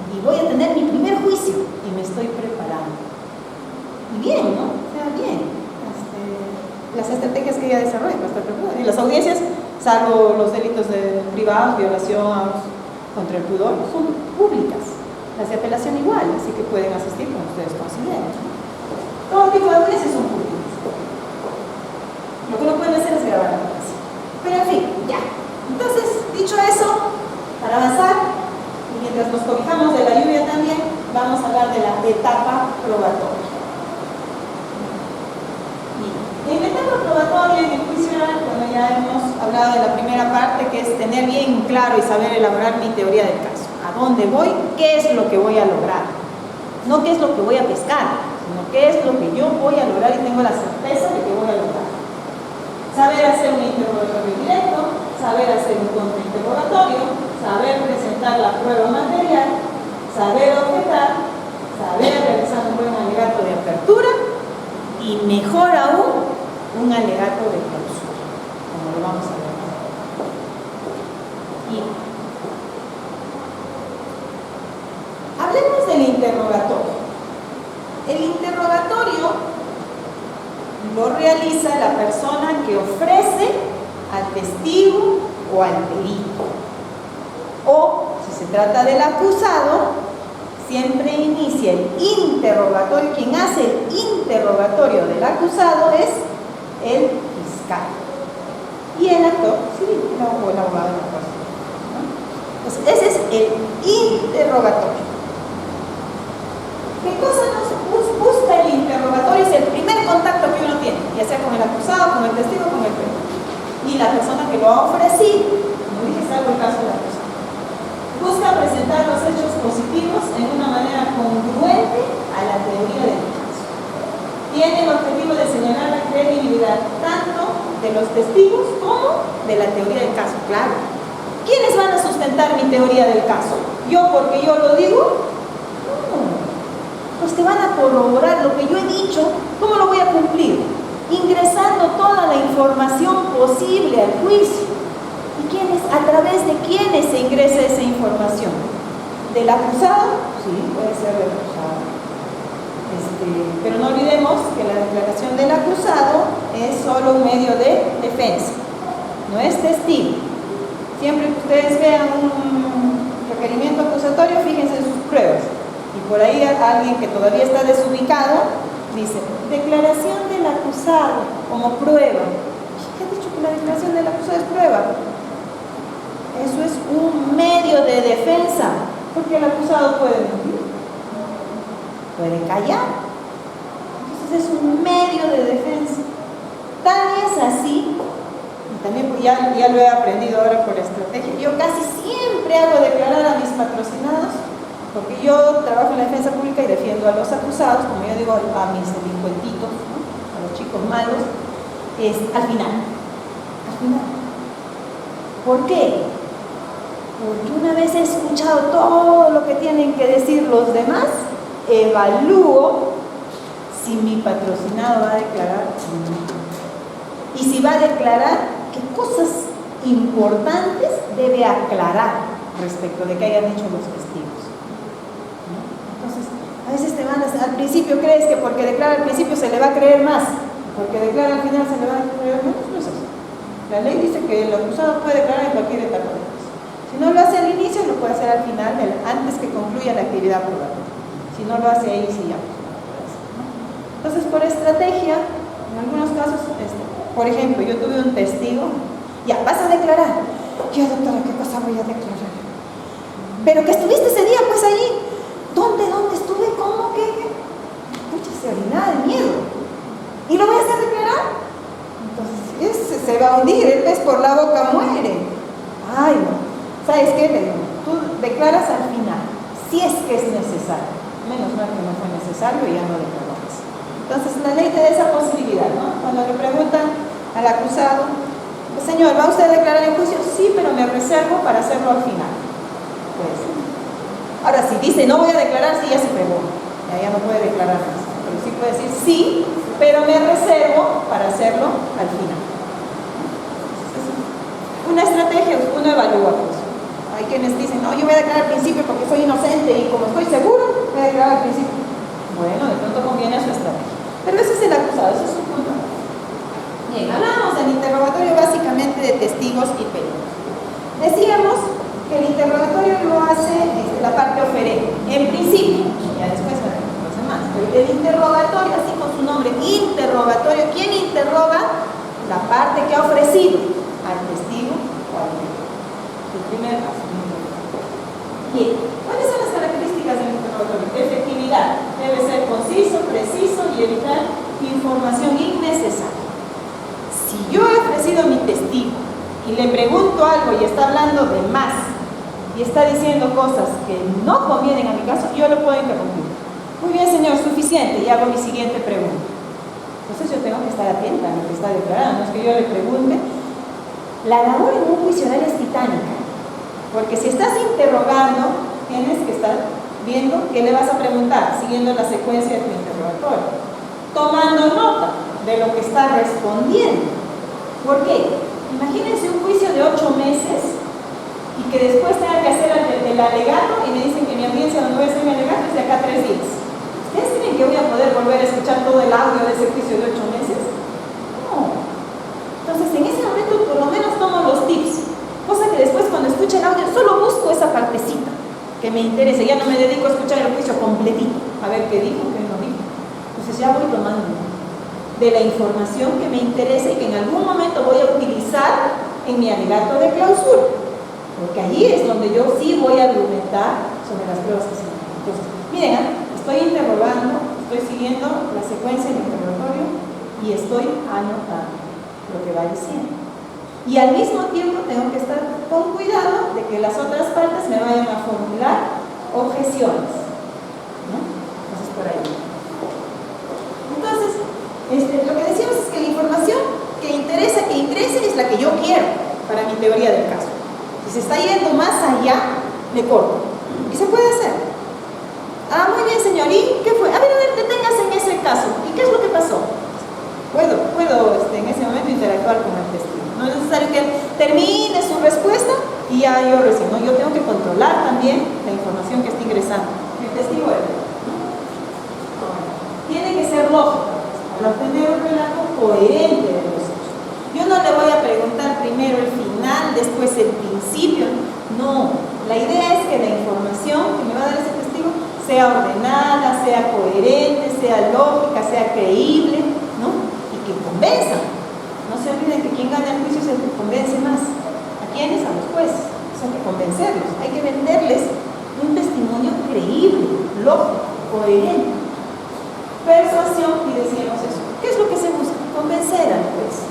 y voy a tener mi primer juicio y me estoy preparando. Y bien, ¿no? O sea, bien. Las estrategias que ella desarrolla para estar preparada. Y las audiencias, salvo los delitos privados, violación contra el pudor, son públicas. Las de apelación igual, así que pueden asistir como ustedes consideren. Todo tipo de audiencias son públicas. ya hemos hablado de la primera parte, que es tener bien claro y saber elaborar mi teoría del caso. ¿A dónde voy? ¿Qué es lo que voy a lograr? No qué es lo que voy a pescar, sino qué es lo que yo voy a lograr y tengo la certeza de que voy a lograr. Saber hacer un interrogatorio directo, saber hacer un contrainterrogatorio, saber presentar la prueba material, saber objetar, saber realizar un buen alegato de apertura y mejor aún, un alegato de clausura, como lo vamos a ver. Y hablemos del interrogatorio. El interrogatorio lo realiza la persona que ofrece al testigo o al perito. O, si se trata del acusado, siempre inicia el interrogatorio. Quien hace el interrogatorio del acusado es el fiscal. Y el actor civil, o el abogado de la causa. Entonces, ese es el interrogatorio. ¿Qué cosa nos busca el interrogatorio? Es el primer contacto que uno tiene, ya sea con el acusado, con el testigo, con el perito. Y la persona que lo ha ofrecido, como dije, salvo el caso de la persona. Busca presentar los hechos positivos en una manera congruente a la teoría del caso. Tiene el objetivo de señalar la credibilidad tanto de los testigos como de la teoría del caso. Claro. ¿Quiénes van a sustentar mi teoría del caso? ¿Yo porque yo lo digo? Pues te van a corroborar lo que yo he dicho. ¿Cómo lo voy a cumplir? Ingresando toda la información posible al juicio. ¿Y quiénes? ¿A través de quiénes se ingresa esa información? ¿Del acusado? Sí, puede ser del acusado. Pero no olvidemos que la declaración del acusado es solo un medio de defensa, no es testigo. Siempre que ustedes vean un requerimiento acusatorio, fíjense en sus pruebas. Y por ahí alguien que todavía está desubicado dice, declaración del acusado como prueba. ¿Qué ha dicho que la declaración del acusado es prueba? Eso es un medio de defensa, porque el acusado puede mentir, puede callar. Entonces es un medio de defensa. Tan es así, y también ya lo he aprendido ahora por estrategia, yo casi siempre hago declarar a mis patrocinados, porque yo trabajo en la defensa pública y defiendo a los acusados, como yo digo, a mis delincuentitos, ¿no? A los chicos malos, al final. Al final. ¿Por qué? Porque una vez he escuchado todo lo que tienen que decir los demás, evalúo si mi patrocinado va a declarar o no. Y si va a declarar, qué cosas importantes debe aclarar respecto de que hayan hecho los testigos. ¿No? Entonces, a veces al principio crees que porque declara al principio se le va a creer más, porque declara al final se le va a creer menos. No es así. La ley dice que el acusado puede declarar en cualquier etapa del caso. Si no lo hace al inicio, lo puede hacer al final, antes que concluya la actividad probatoria. Si no lo hace ahí, sí ya. Entonces, por estrategia, en algunos casos, por ejemplo, yo tuve un testigo, ya, vas a declarar. Yo, doctora, ¿qué cosa voy a declarar? Pero que estuviste ese día, pues allí. ¿Dónde estuve? ¿Cómo? ¿Qué? Pucha, se orinaba de miedo. ¿Y lo voy a hacer declarar? Entonces, se va a hundir, el pez por la boca muere. Ay, no. ¿Sabes qué? Le digo, tú declaras al final, si es que es necesario. Menos mal que no fue necesario y ya no declaró más. Entonces, la ley te da esa posibilidad, ¿no? Cuando le preguntan al acusado, señor, ¿va usted a declarar en juicio? Sí, pero me reservo para hacerlo al final. Pues, ahora, si dice no voy a declarar, sí, ya se pegó. Ya no puede declarar más. Pero sí puede decir sí, pero me reservo para hacerlo al final. Una estrategia, uno evalúa pues. Hay quienes dicen, no, yo voy a declarar al principio porque soy inocente y como estoy seguro, voy a declarar al principio. Bueno, de pronto conviene a su estrategia. Pero ese es el acusado, ese es su punto. Bien, hablamos del interrogatorio básicamente de testigos y peritos. Decíamos que el interrogatorio lo hace la parte oferente, en principio, ya después veremos los demás. El interrogatorio, así con su nombre, interrogatorio, ¿quién interroga? La parte que ha ofrecido al testigo o al perito. El primer paso. Bien, ¿cuáles son las características del interrogatorio? Efectividad, debe ser conciso, preciso y evitar información innecesaria. Si yo he sido mi testigo y le pregunto algo y está hablando de más y está diciendo cosas que no convienen a mi caso, yo lo puedo interrumpir. Muy bien, señor, suficiente, y hago mi siguiente pregunta. Entonces yo tengo que estar atenta a lo que está declarando, no es que yo le pregunte. La labor en un juicio oral es titánica, porque si estás interrogando, tienes que estar viendo qué le vas a preguntar, siguiendo la secuencia de tu interrogatorio, tomando nota de lo que está respondiendo. ¿Por qué? Imagínense un juicio de 8 meses y que después tenga que hacer el alegato y me dicen que mi audiencia donde voy a hacer mi alegato es de acá a 3 días. ¿Ustedes creen que voy a poder volver a escuchar todo el audio de ese juicio de 8 meses? No. Entonces, en ese momento por lo menos tomo los tips, cosa que después cuando escuche el audio solo busco esa partecita que me interese, ya no me dedico a escuchar el juicio completito, a ver qué dijo, qué no dijo. Entonces ya voy tomando de la información que me interesa y que en algún momento voy a utilizar en mi alegato de clausura, porque allí es donde yo sí voy a argumentar sobre las pruebas que se dan. Entonces, miren, estoy interrogando, estoy siguiendo la secuencia del interrogatorio y estoy anotando lo que va diciendo. Y al mismo tiempo tengo que estar con cuidado de que las otras partes me vayan a formular objeciones, ¿no? Entonces, por ahí. Entonces, lo que decíamos es que la información que interesa, que ingrese, es la que yo quiero para mi teoría del caso. Si se está yendo más allá, me corto. Y se puede hacer. Ah, muy bien, señor. ¿Y qué fue? A ver, deténgase en ese caso. ¿Y qué es lo que pasó? Puedo en ese momento interactuar con el testigo. No es necesario que él termine su respuesta y ya yo recién. No, yo tengo que controlar también la información que está ingresando. El testigo tiene que ser lógico para obtener un relato coherente de los hechos. Yo no le voy a preguntar primero el final, después el principio. No, la idea es que la información que me va a dar ese testigo sea ordenada, sea coherente, sea lógica, sea creíble, ¿no? Y que convenza. No se olviden que quien gana el juicio es el que convence más. ¿A quiénes? A los jueces. Hay que convencerlos, hay que venderles un testimonio creíble, lógico, coherente. Persuasión, y decíamos eso. ¿Qué es lo que se busca? Convencer al juez.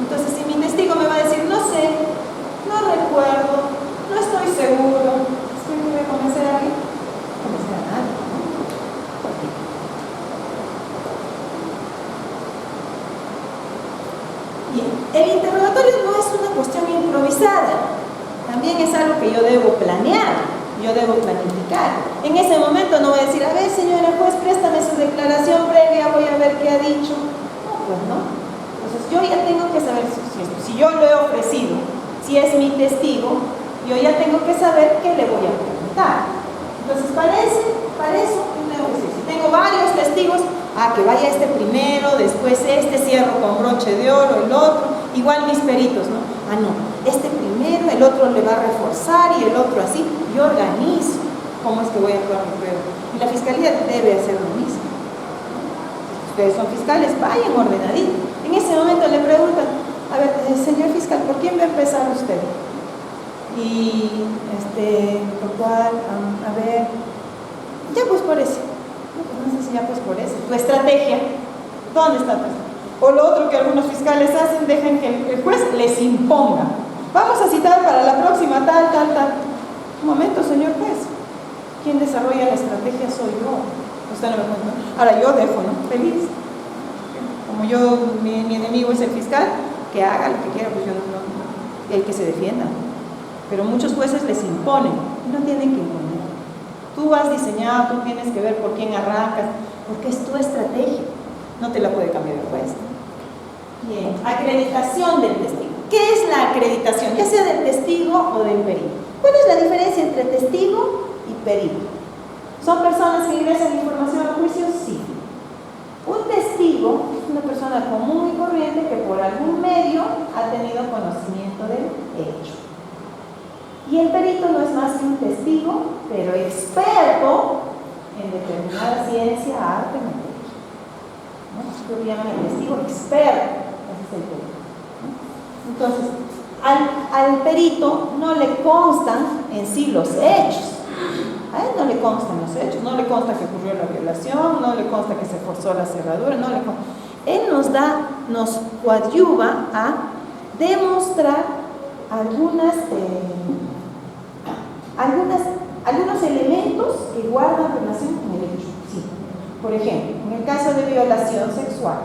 Entonces, si mi testigo me va a decir, no sé, no recuerdo, no estoy seguro, ¿estoy que voy a convencer a alguien? Convencer a nadie, ¿no? Bien, el interrogatorio no es una cuestión improvisada, también es algo que yo debo planear, yo debo planificar. En ese momento no voy a decir, a ver, señora juez, préstame su declaración previa, voy a ver qué ha dicho. No, pues no. Entonces yo ya tengo que saber si yo lo he ofrecido, si es mi testigo, yo ya tengo que saber qué le voy a preguntar. Entonces para eso yo tengo que decir, si tengo varios testigos, que vaya este primero, después este, cierro con broche de oro, el otro, igual mis peritos, ¿no? No, este primero, el otro le va a reforzar y el otro así, yo organizo cómo es que voy a actuar mi prueba. Y la fiscalía debe hacer lo mismo. Ustedes son fiscales, vayan ordenadito. En ese momento le preguntan, a ver, señor fiscal, ¿por quién va a empezar usted? Y, por cuál, a ver, ya pues por ese. No sé si ya pues por ese. Tu estrategia, ¿dónde está tu estrategia? O lo otro que algunos fiscales hacen, dejan que el juez les imponga. Vamos a citar para la próxima tal. Un momento, señor juez. Quien desarrolla la estrategia soy yo. Usted no me cuenta. Ahora yo dejo, ¿no? Feliz. Como mi enemigo es el fiscal, que haga lo que quiera, pues yo no. Y el que se defienda. Pero muchos jueces les imponen. No tienen que imponer. Tú has diseñado, tú tienes que ver por quién arrancas, porque es tu estrategia. No te la puede cambiar el juez. Bien, acreditación del testigo. ¿Qué es la acreditación? Ya sea del testigo o del perito. ¿Cuál es la diferencia entre testigo y perito? ¿Son personas que ingresan información al juicio? Sí. Un testigo es una persona común y corriente que por algún medio ha tenido conocimiento del hecho. Y el perito no es más que un testigo, pero experto en determinada ciencia, arte, materia. ¿No? Esto lo llaman el testigo experto. Ese es el perito. ¿No? Entonces, al perito no le constan en sí los hechos. A él no le constan los hechos, no le consta que ocurrió la violación, no le consta que se forzó la cerradura, no le consta. Él nos coadyuva a demostrar algunos elementos que guardan relación con el hecho. Sí. Por ejemplo, en el caso de violación sexual,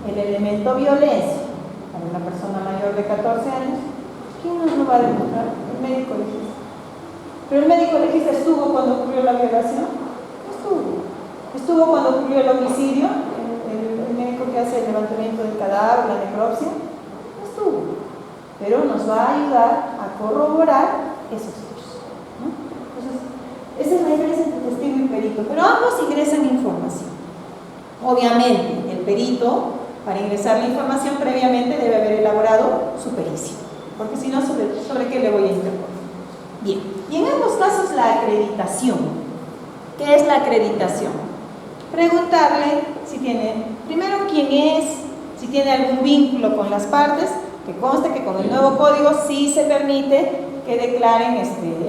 el elemento violencia para una persona mayor de 14 años, ¿quién nos lo va a demostrar? El médico legista. Pero el médico legista estuvo cuando ocurrió la violación, estuvo cuando ocurrió el homicidio, el médico que hace el levantamiento del cadáver, la necropsia, estuvo, pero nos va a ayudar a corroborar esos hechos, ¿no? Entonces, esa es la diferencia entre testigo y perito, pero ambos ingresan información. Obviamente, el perito, para ingresar la información previamente, debe haber elaborado su pericia, porque si no, ¿sobre qué le voy a interrogar? Bien, y en ambos casos la acreditación. ¿Qué es la acreditación? Preguntarle si tiene, primero, quién es, si tiene algún vínculo con las partes, que conste que con el nuevo código sí se permite que declaren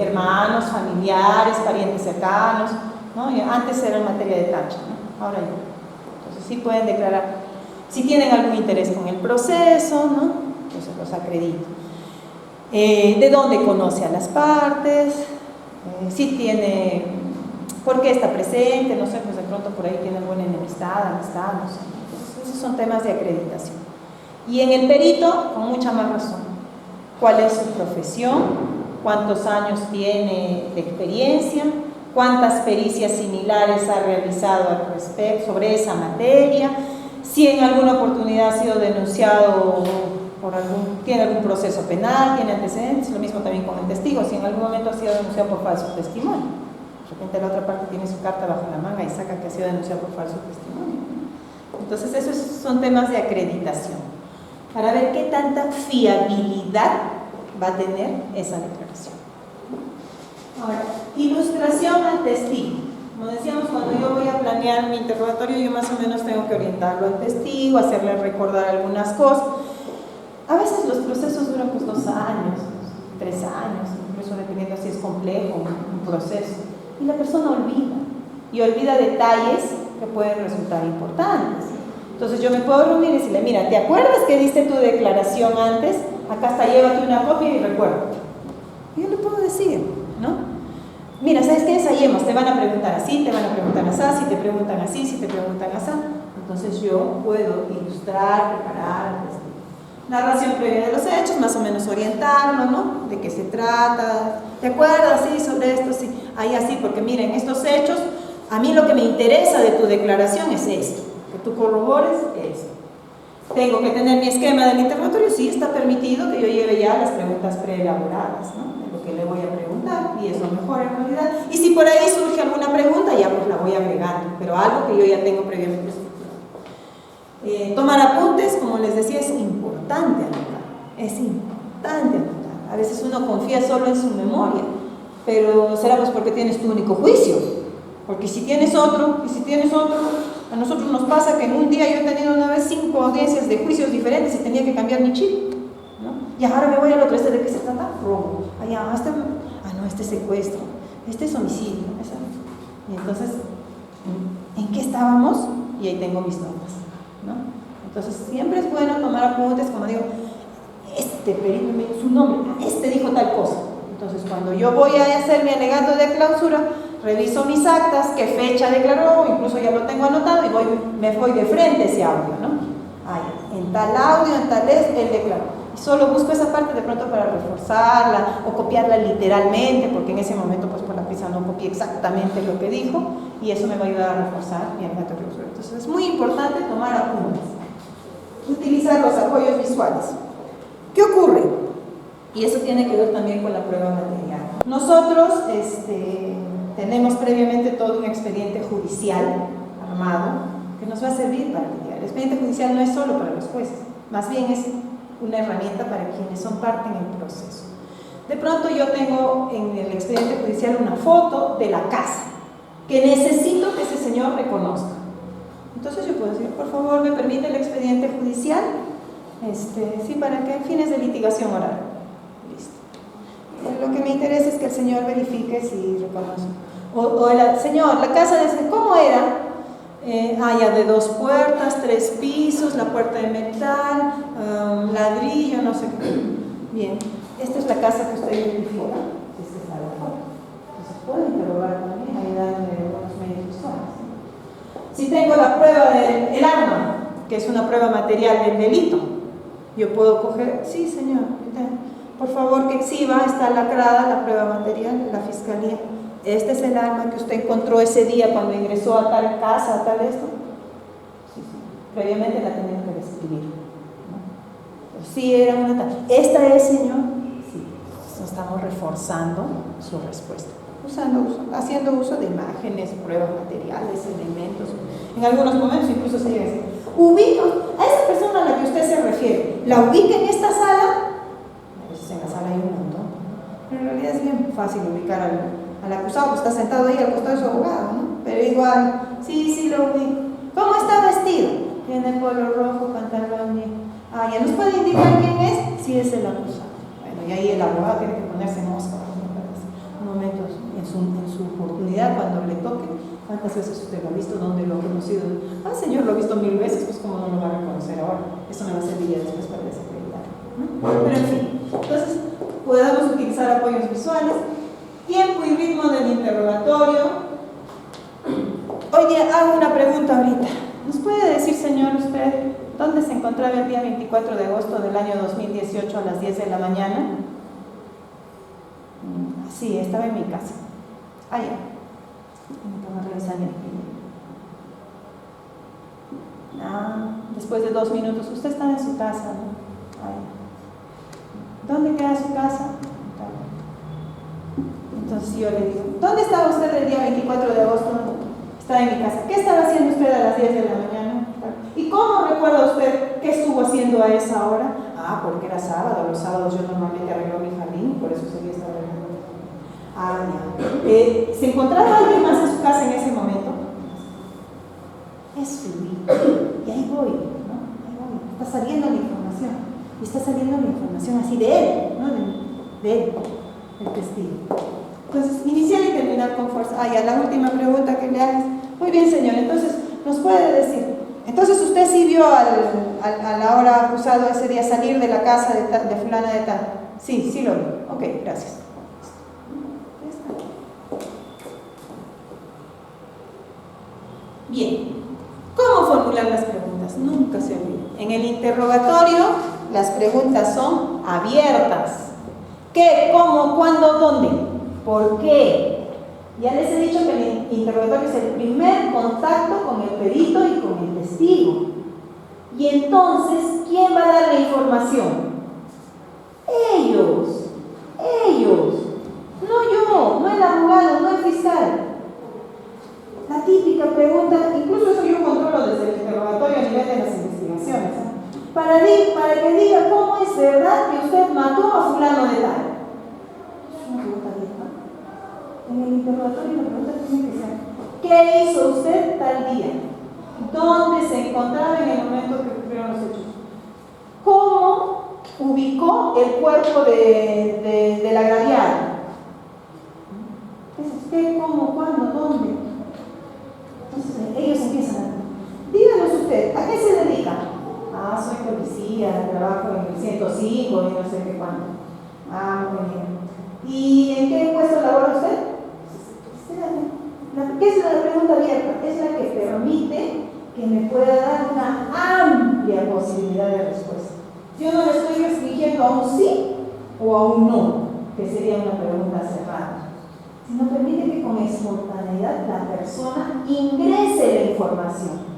hermanos, familiares, parientes cercanos, ¿no? Antes era en materia de tacha, ¿no? Ahora ya. Entonces sí pueden declarar si tienen algún interés con el proceso, ¿no? Entonces los acredito. De dónde conoce a las partes, si tiene, por qué está presente, no sé, pues de pronto por ahí tiene alguna enemistad, amistad, no sé. Entonces, esos son temas de acreditación. Y en el perito, con mucha más razón, ¿cuál es su profesión? ¿Cuántos años tiene de experiencia? ¿Cuántas pericias similares ha realizado al respecto sobre esa materia? Si en alguna oportunidad ha sido denunciado tiene algún proceso penal, tiene antecedentes, lo mismo también con el testigo, si en algún momento ha sido denunciado por falso testimonio. De repente la otra parte tiene su carta bajo la manga y saca que ha sido denunciado por falso testimonio. Entonces esos son temas de acreditación, para ver qué tanta fiabilidad va a tener esa declaración. Ahora, ilustración al testigo. Como decíamos, cuando yo voy a planear mi interrogatorio, yo más o menos tengo que orientarlo al testigo, hacerle recordar algunas cosas. A veces los procesos duran pues 2 años, 3 años, incluso dependiendo si es complejo un proceso. Y la persona olvida detalles que pueden resultar importantes. Entonces yo me puedo reunir y decirle, mira, ¿te acuerdas que diste tu declaración antes? Acá está, llévate una copia y recuerda. Y yo le puedo decir, ¿no? Mira, ¿sabes qué? Ensayemos, te van a preguntar así, te van a preguntar así, si te preguntan así, si te preguntan así. Entonces yo puedo ilustrar, preparar, narración previa de los hechos, más o menos orientarlo, ¿no? De qué se trata, ¿te acuerdas? Sí, sobre esto, sí, ahí así, porque miren, estos hechos, a mí lo que me interesa de tu declaración es esto, que tú corrobores esto. Tengo que tener mi esquema del interrogatorio, sí, está permitido que yo lleve ya las preguntas preelaboradas, ¿no? De lo que le voy a preguntar, y eso mejor en realidad. Y si por ahí surge alguna pregunta, ya pues la voy agregando, pero algo que yo ya tengo previamente estructurado. Tomar apuntes, como les decía, es importante anotar, es importante anotar. A veces uno confía solo en su memoria, pero será pues porque tienes tu único juicio, porque si tienes otro, a nosotros nos pasa que en un día yo he tenido una vez 5 audiencias de juicios diferentes y tenía que cambiar mi chip, ¿no? Y ahora me voy al otro, ¿de qué se trata? Robo. No, este es secuestro, este es homicidio, y entonces, ¿en qué estábamos? Y ahí tengo mis notas, ¿no? Entonces siempre es bueno tomar apuntes, como digo, perito me dio su nombre, dijo tal cosa. Entonces cuando yo voy a hacer mi alegato de clausura, reviso mis actas, qué fecha declaró, incluso ya lo tengo anotado y me voy de frente a ese audio, ¿no? En tal audio, en tal él declaró. Y solo busco esa parte de pronto para reforzarla o copiarla literalmente, porque en ese momento pues por la prisa no copié exactamente lo que dijo, y eso me va a ayudar a reforzar mi alegato de clausura. Entonces es muy importante tomar apuntes, utilizar los apoyos visuales. ¿Qué ocurre? Y eso tiene que ver también con la prueba material. Nosotros tenemos previamente todo un expediente judicial armado que nos va a servir para lidiar. El expediente judicial no es solo para los jueces, más bien es una herramienta para quienes son parte en el proceso. De pronto yo tengo en el expediente judicial una foto de la casa que necesito que ese señor reconozca. Entonces yo puedo decir, por favor, ¿me permite el expediente judicial? Sí, ¿para qué? Fines de litigación oral. Listo. Lo que me interesa es que el señor verifique si reconoce. O el señor, la casa de ¿cómo era? Ya de 2 puertas, 3 pisos, la puerta de metal, ladrillo, no sé qué. Bien, esta es la casa que usted identifica. Esta está la foto. Entonces puede interrogar también, ayudándome de algunos medios visuales. Si tengo la prueba del arma, que es una prueba material del delito, yo puedo coger, sí señor, por favor que exhiba, está lacrada la prueba material de la fiscalía. Este es el arma que usted encontró ese día cuando ingresó a tal casa, a tal esto. Sí. Previamente la tenía que describir, ¿no? Sí, era una tal. ¿Esta es, señor? Sí. Estamos reforzando su respuesta. Haciendo uso de imágenes, pruebas materiales, elementos. En algunos momentos incluso se llega a decir, ubica a esa persona a la que usted se refiere, la ubica en esta sala. A veces en la sala hay un montón, pero en realidad es bien fácil ubicar al acusado, que está sentado ahí al costado de su abogado, ¿no? Pero igual, sí lo ubico. ¿Cómo está vestido? Tiene polo rojo, pantalón negro. ¿Ya nos puede indicar quién es? Sí, es el acusado. Bueno, y ahí el abogado tiene que ponerse mosca, un momento en su oportunidad, cuando le toque. ¿Cuántas veces usted lo ha visto? ¿Dónde lo ha conocido? Señor, lo he visto 1000 veces, pues ¿cómo no lo va a reconocer ahora? Eso me va a servir después para desacreditar, ¿no? Pero en fin, entonces podemos utilizar apoyos visuales. Tiempo y ritmo del interrogatorio. Oye, hago una pregunta ahorita. ¿Nos puede decir, señor, usted dónde se encontraba el día 24 de agosto del año 2018 a las 10 de la mañana? Sí, estaba en mi casa. Ya. Vamos a revisar el después de 2 minutos, usted estaba en su casa, ¿no? ¿Dónde queda su casa? Entonces yo le digo, ¿dónde estaba usted el día 24 de agosto? Estaba en mi casa. ¿Qué estaba haciendo usted a las 10 de la mañana? ¿Y cómo recuerda usted qué estuvo haciendo a esa hora? Porque era sábado. Los sábados yo normalmente arreglo mi jardín, por eso sería esta hora. Ya. ¿Se encontraba alguien más en su casa en ese momento? Es su hijo. Y ahí voy, ¿no? Ahí voy. Está saliendo la información. Y está saliendo la información así de él, ¿no? De él, el testigo. Entonces, iniciar y terminar con fuerza. Ya la última pregunta que le hagas. Muy bien, señor. Entonces, nos puede decir. Entonces, usted sí vio a la hora acusado ese día salir de la casa de fulana de tal. Sí lo vi. Ok, gracias. Bien, ¿cómo formular las preguntas? Nunca se olvide. En el interrogatorio, las preguntas son abiertas. ¿Qué? ¿Cómo? ¿Cuándo? ¿Dónde? ¿Por qué? Ya les he dicho que el interrogatorio es el primer contacto con el perito y con el testigo. Y entonces, ¿quién va a dar la información? Ellos. No yo, no el abogado, no el fiscal. La típica pregunta, incluso eso yo controlo desde el interrogatorio a nivel de las investigaciones, para que diga cómo es verdad que usted mató a fulano de tal. Es una pregunta vieja. En el interrogatorio la pregunta tiene que ser, ¿qué hizo usted tal día? ¿Dónde se encontraba en el momento que ocurrieron los hechos? ¿Cómo ubicó el cuerpo del agraviado? ¿Qué, cómo, cuándo, dónde? Entonces ellos empiezan a... Díganos usted, ¿a qué se dedica? Soy policía, trabajo en el 105 y no sé qué cuánto. Muy bien. ¿Y en qué puesto labora usted? ¿Qué es la pregunta abierta? Es la que permite que me pueda dar una amplia posibilidad de respuesta. Yo no le estoy restringiendo a un sí o a un no, que sería una pregunta cerrada, sino permite que con espontaneidad la persona ingrese la información.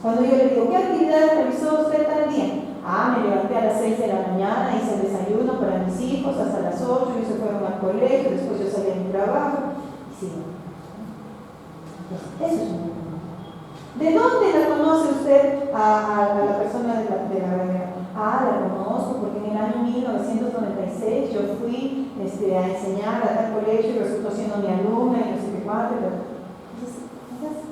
Cuando yo le digo, ¿qué actividad realizó usted tal día? Me levanté a las 6 de la mañana, hice el desayuno para mis hijos hasta las 8, ellos se fueron al colegio, después yo salí a mi trabajo. Y sí. Eso es un... ¿De dónde la conoce usted a la persona de la gravedad? La conozco porque en el año 1996 yo fui a enseñar a tal colegio y resultó siendo mi alumna y no sé qué cuánto. Entonces,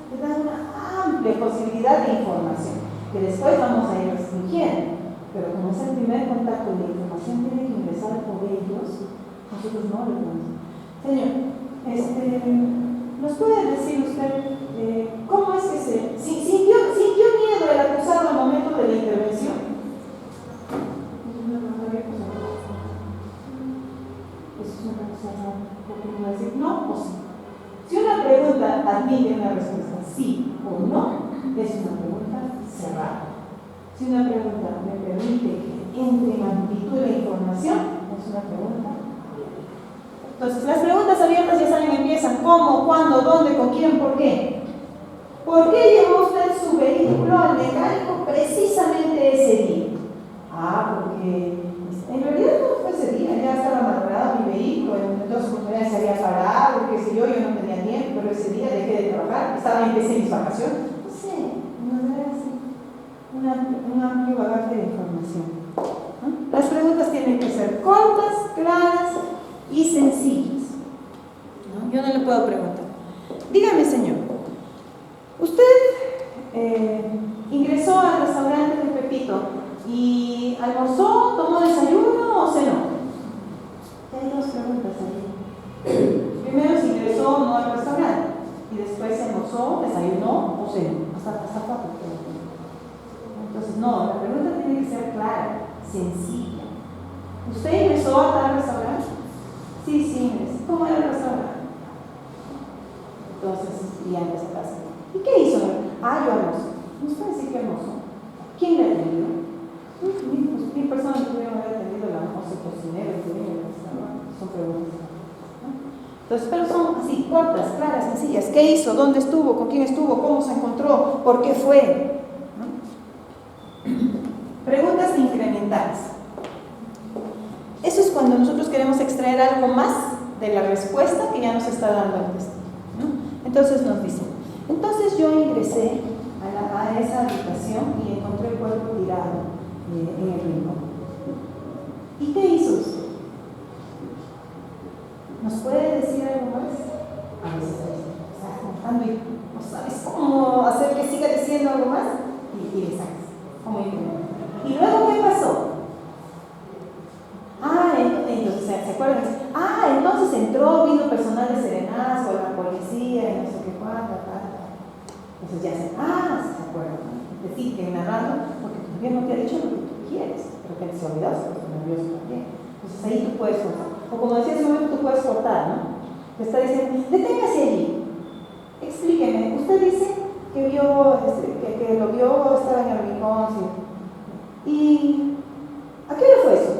te da una amplia posibilidad de información que después vamos a ir restringiendo. Pero como es el primer contacto y la información tiene que ingresar por ellos, nosotros no lo podemos. Señor, ¿nos puede decir usted cómo es que sin Si una pregunta me permite que entre en amplitud de la información, es una pregunta. Entonces, las preguntas abiertas ya saben, empiezan ¿cómo, cuándo, dónde, con quién, por qué? ¿Por qué llevó usted su vehículo al mecánico precisamente ese día? Porque en realidad no fue ese día, ya estaba malogrado mi vehículo, en dos oportunidades se había parado, qué sé yo no tenía tiempo, pero ese día dejé de trabajar, empecé mis vacaciones. No sé, no era así. Un amplio bagaje de información. ¿No? Las preguntas tienen que ser cortas, claras y sencillas. ¿No? Yo no le puedo preguntar. Dígame, señor, usted ingresó al restaurante de Pepito y almorzó, tomó desayuno o cenó. Hay dos preguntas ahí. Primero, si ingresó o no al restaurante, y después si almorzó, desayunó o cenó. Hasta cuatro. Entonces, no, la pregunta tiene que ser clara, sencilla. ¿Usted ingresó a tal restaurante? Sí, ingresé. ¿Cómo era el restaurante? Entonces, ya empezó a pasar. ¿Y qué hizo? Yo almorzó. ¿Nos puede decir que almorzó? ¿Quién le atendió? 1000 personas pudieron haber atendido el almuerzo, el cocinero, el restaurante. Son preguntas. ¿No? Entonces, pero son así, cortas, claras, sencillas. ¿Qué hizo? ¿Dónde estuvo? ¿Con quién estuvo? ¿Cómo se encontró? ¿Por qué fue? Preguntas incrementales. Eso es cuando nosotros queremos extraer algo más de la respuesta que ya nos está dando el testigo, ¿no? Entonces nos dice, entonces yo ingresé a esa habitación y encontré el cuerpo tirado en el rincón. ¿Y qué hizo usted? ¿Nos puede decir algo más? A veces estás contando y no sabes cómo hacer que siga diciendo algo más y le sacas. ¿Y luego qué pasó? Entonces, ¿se acuerdan? Entonces entró, vino personal de Serenazgo, la policía, y no sé qué cuánto, tal. Entonces ya se acuerdan, ¿no? Decir que narrando, porque todavía no te ha dicho lo que tú quieres, pero que se olvidó, porque es nervioso también. Entonces ahí tú puedes cortar. O como decía hace un momento, tú puedes cortar, ¿no? Te está diciendo, deténgase allí. Explíqueme, usted dice que vio, que lo vio, estaba en el rincón, ¿sí? ¿Y a qué hora fue eso?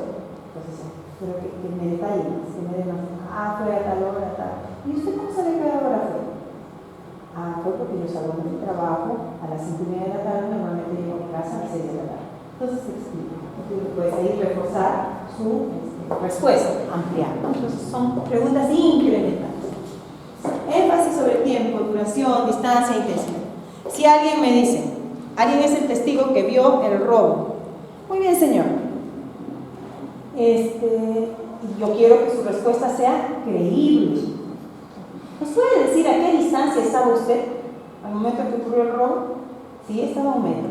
Entonces, pero que me detalle más, que me dé más. Fue a tal hora, tal. ¿Y usted cómo sabe qué hora fue? Fue porque yo salgo de mi trabajo a las 5:30 de la tarde, normalmente llego a mi casa a las 6 de la tarde. Entonces se explica. Entonces puedes ahí reforzar su respuesta, ampliar. Entonces son preguntas incrementales. Énfasis sobre tiempo, duración, distancia, intensidad. Si alguien me dice, alguien es el testigo que vio el robo. Muy bien, señor. Yo quiero que su respuesta sea creíble. ¿Nos puede decir a qué distancia estaba usted al momento en que ocurrió el robo? Sí, estaba a 1 metro.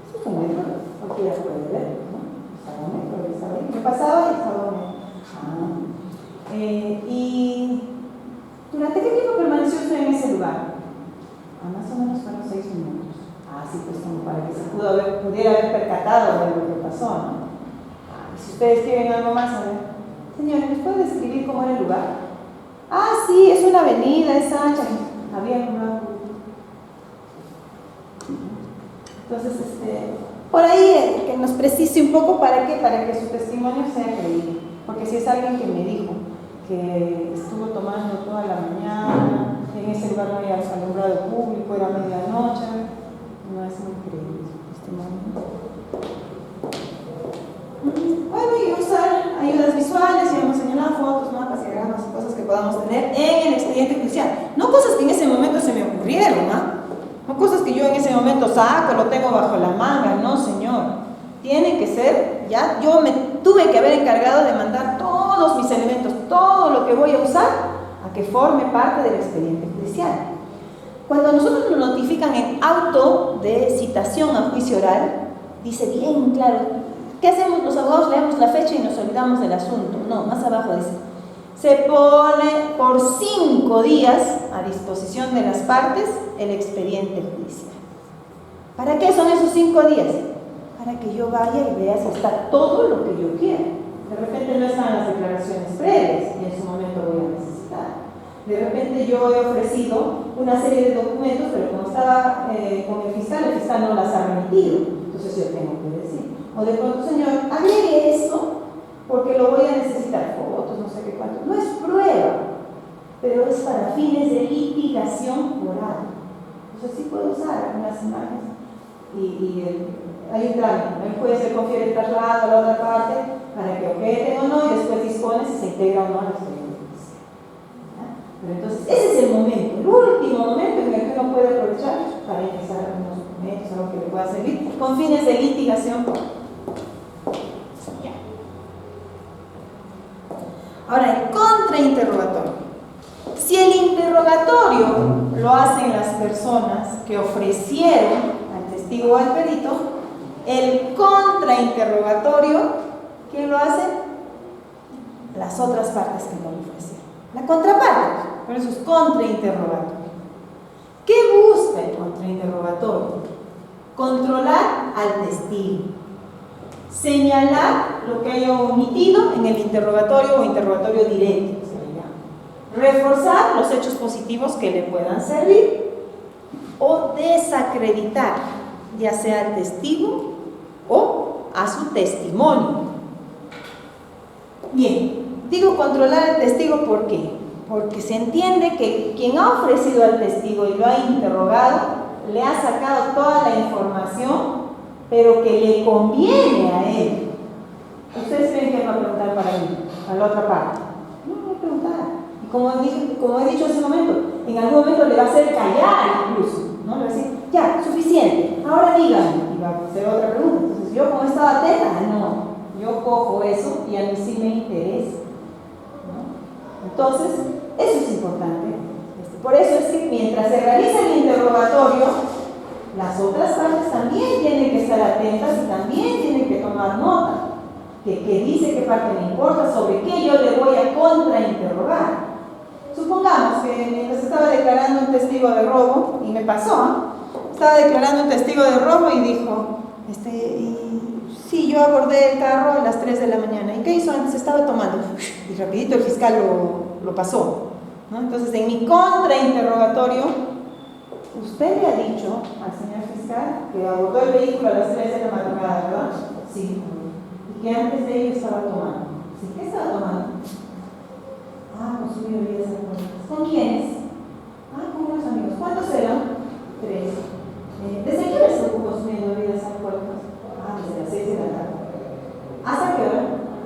Eso es 1 metro, cualquiera puede ver, ¿no? Estaba a 1 metro, estaba ahí. ¿Qué pasaba? Y estaba a 1 metro. ¿Y durante qué tiempo permaneció usted en ese lugar? Más o menos fueron 6 minutos. Sí, pues como para que se pudiera haber percatado de lo que pasó, ¿no? Si ustedes quieren algo más, a ver. Señores, ¿nos puede describir cómo era el lugar? Sí, es una avenida, es ancha. Había una... Entonces, por ahí que nos precise un poco para que su testimonio sea creíble. Porque si es alguien que me dijo que estuvo tomando toda la mañana, en ese lugar no había alumbrado público, era medianoche, no es muy creíble su testimonio. Bueno, y usar ayudas visuales, ya hemos señalado fotos, mapas, diagramas y cosas que podamos tener en el expediente judicial. No cosas que en ese momento se me ocurrieron, no cosas que yo en ese momento saco, lo tengo bajo la manga, no, señor. Tiene que ser, ya yo me tuve que haber encargado de mandar todos mis elementos, todo lo que voy a usar, a que forme parte del expediente judicial. Cuando nosotros nos notifican en auto de citación a juicio oral, dice bien claro. ¿Qué hacemos los abogados? Leemos la fecha y nos olvidamos del asunto. No, más abajo dice, se pone por 5 días a disposición de las partes el expediente judicial. ¿Para qué son esos 5 días? Para que yo vaya y vea si está todo lo que yo quiero. De repente no están las declaraciones previas y en su momento voy a necesitar. De repente yo he ofrecido una serie de documentos, pero como estaba con el fiscal no las ha remitido. Entonces entonces yo tengo que decir. O de pronto, señor, agregue esto porque lo voy a necesitar, fotos, no sé qué cuánto. No es prueba, pero es para fines de litigación oral. Entonces sí puedo usar algunas imágenes. Hay un trámite, el juez le confiere el traslado a la otra parte para que objeten o no y después dispone si se integra o no a la experiencia. Pero entonces ese es el momento, el último momento en el que uno puede aprovechar para ingresar algunos documentos, algo que le pueda servir con fines de litigación. Ahora, el contrainterrogatorio. Si el interrogatorio lo hacen las personas que ofrecieron al testigo o al perito, el contrainterrogatorio, ¿quién lo hace? Las otras partes que no lo ofrecieron. La contraparte, por eso es contrainterrogatorio. ¿Qué busca el contrainterrogatorio? Controlar al testigo. Señalar lo que haya omitido en el interrogatorio o interrogatorio directo, se le llama. Reforzar los hechos positivos que le puedan servir o desacreditar, ya sea al testigo o a su testimonio. Bien, digo controlar al testigo ¿por qué? Porque se entiende que quien ha ofrecido al testigo y lo ha interrogado le ha sacado toda la información, pero que le conviene a él. ¿Ustedes creen que va a preguntar para mí, a la otra parte? No voy a preguntar. Y como he dicho hace un momento, en algún momento le va a hacer callar incluso, ¿no? Le va a decir, ya, suficiente, ahora díganme. Y va a hacer otra pregunta. Entonces yo como estaba atenta, no, yo cojo eso y a mí sí me interesa, ¿no? Entonces, eso es importante. Por eso es que mientras se realiza el interrogatorio, las otras partes también tienen que estar atentas y también tienen que tomar nota de qué dice, qué parte me importa, sobre qué yo le voy a contrainterrogar. Supongamos que mientras estaba declarando un testigo de robo, y me pasó, estaba declarando un testigo de robo y dijo, sí, yo abordé el carro a las 3 de la mañana. ¿Y qué hizo antes? Estaba tomando. Y rapidito el fiscal lo pasó, ¿no? Entonces, en mi contrainterrogatorio, usted le ha dicho al señor fiscal que abordó el vehículo a las 3 de la madrugada, ¿verdad? Sí. Y que antes de ello estaba tomando. ¿Sí? ¿Qué estaba tomando? Consumió bebidas alcohólicas. ¿Con quiénes? Con unos amigos. ¿Cuántos eran? 3. ¿Desde qué hora estuvo consumiendo bebidas alcohólicas? Desde las 6 de la tarde. ¿Hasta qué hora?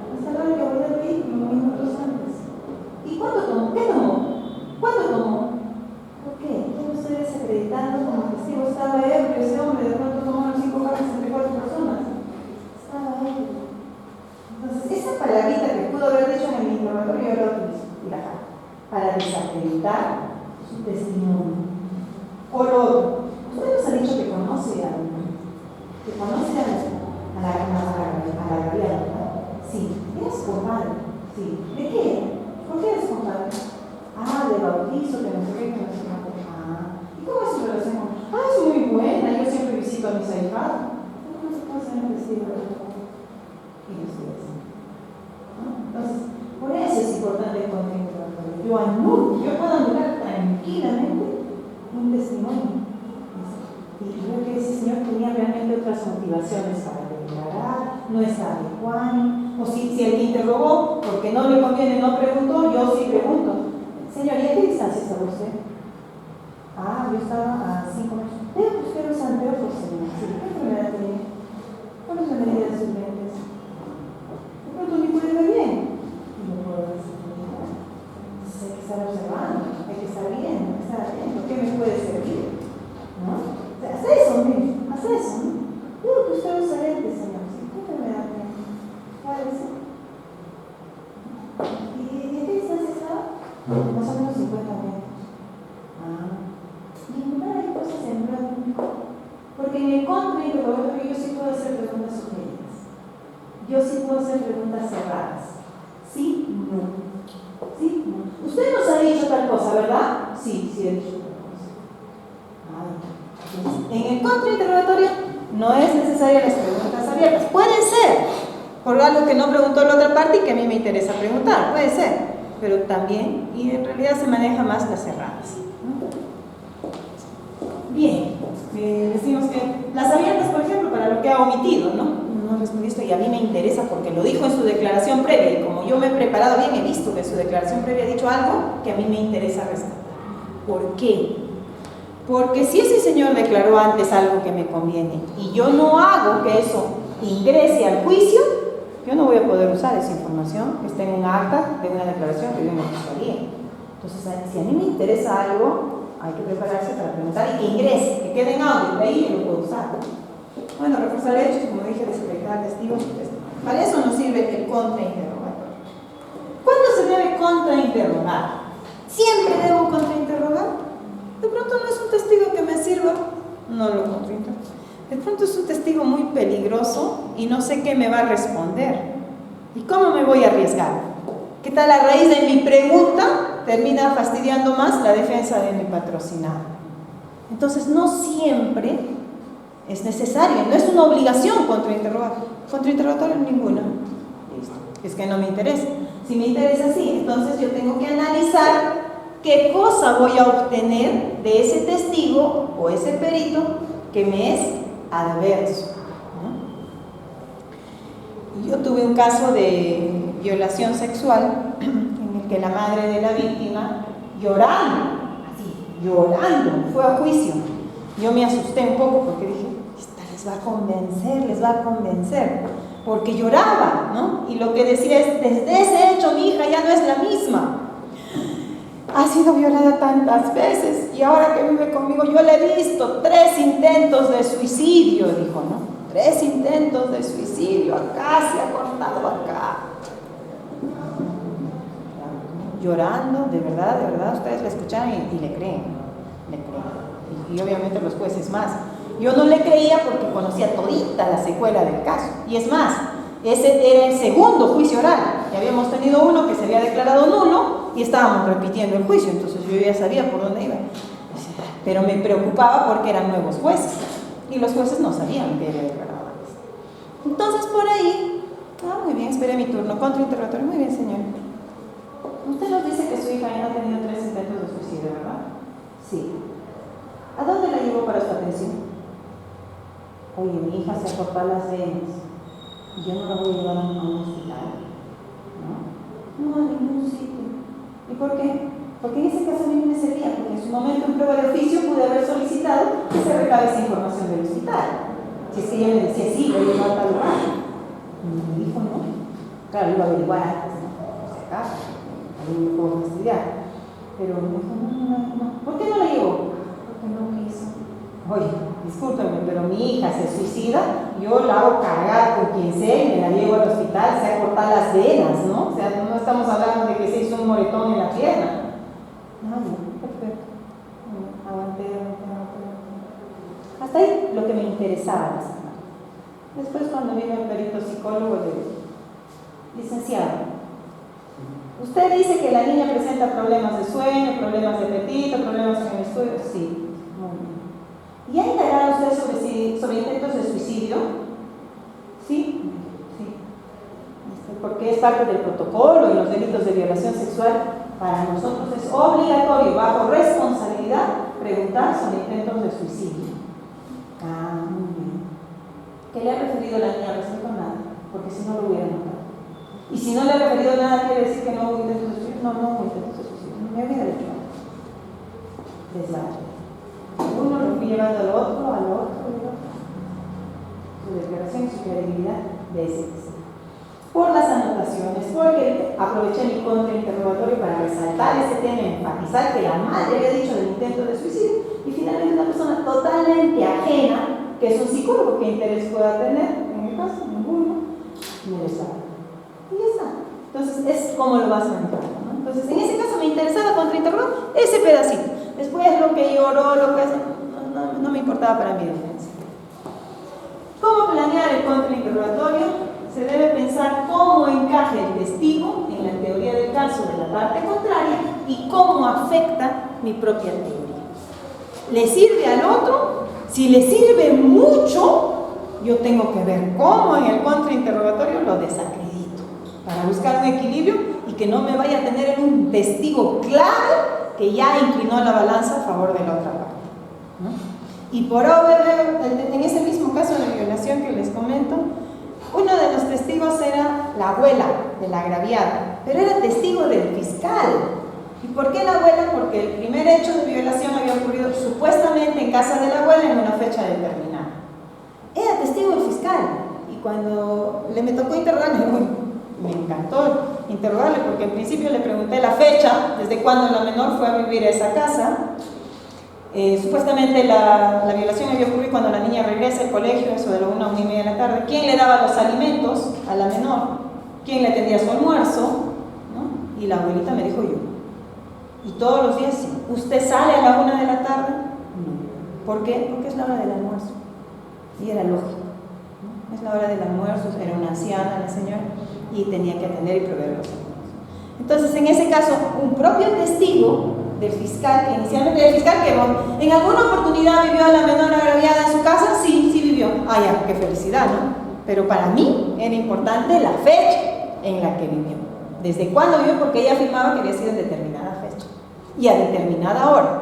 Hasta la hora que abordó el vehículo, minutos antes. ¿Y cuándo tomó? ¿Qué tomó? ¿Cuándo tomó? ¿Por qué? Yo no estoy desacreditando como testigo. Estaba ebrio ese hombre, de pronto tomaron 5 cartas entre 4 personas. Estaba ebrio. Entonces, esa palabrita que pudo haber dicho en el interrogatorio, yo lo utilizo para desacreditar su testimonio. O lo otro, usted nos ha dicho que conoce a la Gabriela, ¿verdad? Sí. ¿Eres compadre? Sí. ¿De qué? ¿Por qué eres compadre? De bautizo, que no sé qué, que no sé qué. ¿Y cómo es su relación? Es muy buena, yo siempre visito a mis ahijados. ¿Cómo no se puede ser un testigo? Y yo estoy así. Entonces, por eso es importante el contrainterrogatorio. Yo puedo anular tranquilamente un testimonio. Y creo que ese señor tenía realmente otras motivaciones para declarar, no estaba adecuado. O si el que interrogó, porque no le conviene, no preguntó, yo sí pregunto. Señor, ¿y a qué distancia estaba usted? Yo estaba a 5 metros. Debe buscar los anteojos, señor. ¿Qué enfermedad tiene? ¿Cuál es la medida de sus lentes? De pronto ni puede ver bien. Y no puedo decir. Entonces hay que estar observando, hay que estar viendo, hay que estar atento. ¿Qué me puede servir? ¿No? O sea, hace eso, ¿no? Hace eso, ¿no? Digo que usted usa lentes, señor. ¿Qué enfermedad tiene? ¿Cuál es? ¿Y a qué distancia estaba? Más o menos 50 metros. Y en lugar hay cosas en blanco. Porque en el contrainterrogatorio yo sí puedo hacer preguntas sugeridas. Yo sí puedo hacer preguntas cerradas. ¿Sí? No. ¿Sí? No. Usted nos ha dicho tal cosa, ¿verdad? Sí, he dicho tal cosa. Entonces, en el contrainterrogatorio no es necesaria las preguntas abiertas. Pueden ser por algo que no preguntó la otra parte y que a mí me interesa preguntar. Puede ser. Pero también, y en realidad se maneja más las cerradas. Bien, decimos que las abiertas, por ejemplo, para lo que que ha omitido, ¿no? No respondiste y a mí me interesa porque lo dijo en su declaración previa y como yo me he preparado bien, he visto que en su declaración previa ha dicho algo que a mí me interesa rescatar. ¿Por qué? Porque si ese señor declaró antes algo que me conviene y yo no hago que eso ingrese al juicio, yo no voy a poder usar esa información que está en un acta de una declaración que yo no fiscalía. Entonces, si a mí me interesa algo, hay que prepararse para preguntar y que ingrese, que quede en audio, de ahí yo lo puedo usar. Bueno, reforzar hechos, como dije, desacreditar testigos. Para eso nos sirve el contrainterrogatorio. ¿Cuándo se debe contrainterrogar? ¿Siempre debo contrainterrogar? De pronto no es un testigo que me sirva, no lo contrainterrogo. De pronto es un testigo muy peligroso y no sé qué me va a responder. ¿Y cómo me voy a arriesgar? ¿Qué tal a raíz de mi pregunta termina fastidiando más la defensa de mi patrocinado? Entonces no siempre es necesario, no es una obligación contrainterrogar. Contrainterrogatorio ninguna. Listo. Es que no me interesa. Si me interesa, sí, entonces yo tengo que analizar qué cosa voy a obtener de ese testigo o ese perito que me es adverso, ¿no? Yo tuve un caso de violación sexual en el que la madre de la víctima, llorando, fue a juicio. Yo me asusté un poco porque dije, esta les va a convencer, porque lloraba, ¿no? Y lo que decía es, desde ese hecho mi hija ya no es la misma. Ha sido violada tantas veces y ahora que vive conmigo yo le he visto 3 intentos de suicidio, dijo, ¿no? 3 intentos de suicidio, acá se ha cortado acá. Llorando, de verdad, ustedes le escuchan y le creen. Y obviamente los jueces más. Yo no le creía porque conocía todita la secuela del caso. Y es más, ese era el segundo juicio oral. Ya habíamos tenido uno que se había declarado nulo y estábamos repitiendo el juicio. Entonces yo ya sabía por dónde iba. Pero me preocupaba porque eran nuevos jueces. Y los jueces no sabían que era declarado antes. Entonces por ahí, muy bien, esperé mi turno. Contrainterrogatorio, muy bien, señor. Usted nos dice que su hija ya ha tenido 3 intentos de suicidio, ¿verdad? Sí. ¿A dónde la llevó para su atención? Oye, mi hija se cortó las venas y yo no la voy a llevar a un hospital. No a ningún sitio. ¿Y por qué? Porque en ese caso a mí me servía, porque en su momento en prueba de oficio pude haber solicitado que se recabe esa información del hospital. Si es que ella me decía, sí, voy a llevar a tal lugar. Y me dijo, no. Claro, iba a averiguar antes, ¿no? Por si acaso, a mí me puedo fastidiar. Pero me dijo, no. ¿Por qué no la llevo? Porque no quiso. Oye, discúlpeme, pero mi hija se suicida, yo la hago cargar con quien sea y me la llevo al hospital, sea cortar las venas, ¿no? O sea, no estamos hablando de que se hizo un moretón en la pierna. No, perfecto. Aguanté. Hasta ahí lo que me interesaba. Después cuando vino el perito psicólogo, le dije, licenciado, usted dice que la niña presenta problemas de sueño, problemas de apetito, problemas en el estudio. Sí, muy bien. ¿Y ha indagado usted sobre intentos de suicidio? Sí. Porque es parte del protocolo y los delitos de violación sexual. Para nosotros es obligatorio, bajo responsabilidad, preguntar sobre intentos de suicidio. Muy bien. ¿Qué le ha referido la niña? Respecto a nada, porque si no lo hubiera notado. Y si no le ha referido nada, quiere decir que no hubo intentos de suicidio. No hubo intentos de suicidio. No me hubiera dicho nada. Desvaya. Uno lo fui llevando al otro. Su declaración y su credibilidad de ese testigo. Por las anotaciones, porque aproveché mi contrainterrogatorio para resaltar ese tema, enfatizar que la madre había dicho del intento de suicidio y finalmente una persona totalmente ajena, que es un psicólogo, ¿qué interés pueda tener? En el caso, ninguno, me lo sabe. Y ya está. Entonces, es como lo vas a manejar, ¿no? Entonces, en ese caso me interesaba contrainterrogar ese pedacito. Después lo que lloró, lo que hace, no me importaba para mi defensa. ¿Cómo planear el contrainterrogatorio? Se debe pensar cómo encaja el testigo en la teoría del caso de la parte contraria y cómo afecta mi propia teoría. ¿Le sirve al otro? Si le sirve mucho, yo tengo que ver cómo en el contrainterrogatorio lo desacredito para buscar un equilibrio y que no me vaya a tener un testigo clave que ya inclinó la balanza a favor de la otra parte, ¿no? Y por obra, en ese mismo caso de violación que les testigos era la abuela de la agraviada, pero era testigo del fiscal. ¿Y por qué la abuela? Porque el primer hecho de violación había ocurrido supuestamente en casa de la abuela en una fecha determinada. Era testigo del fiscal. Y cuando me tocó interrogarle, me encantó interrogarle, porque en principio le pregunté la fecha, desde cuándo la menor fue a vivir a esa casa. Supuestamente la violación había ocurrido cuando la niña regresa al colegio, eso de la 1 a 1:30 de la tarde. ¿Quién le daba los alimentos a la menor? ¿Quién le atendía su almuerzo? ¿No? Y la abuelita me dijo yo. Y todos los días, sí. ¿Usted sale a la 1 de la tarde? No. ¿Por qué? Porque es la hora del almuerzo. Y era lógico, ¿no? Es la hora del almuerzo, era una anciana la señora y tenía que atender y proveer los alimentos. Entonces, en ese caso, un propio testigo del fiscal, que inicialmente el fiscal que en alguna oportunidad vivió a la menor agraviada en su casa, sí vivió. Ah, ya, qué felicidad, ¿no? Pero para mí era importante la fecha en la que vivió. ¿Desde cuándo vivió? Porque ella afirmaba que había sido en determinada fecha y a determinada hora.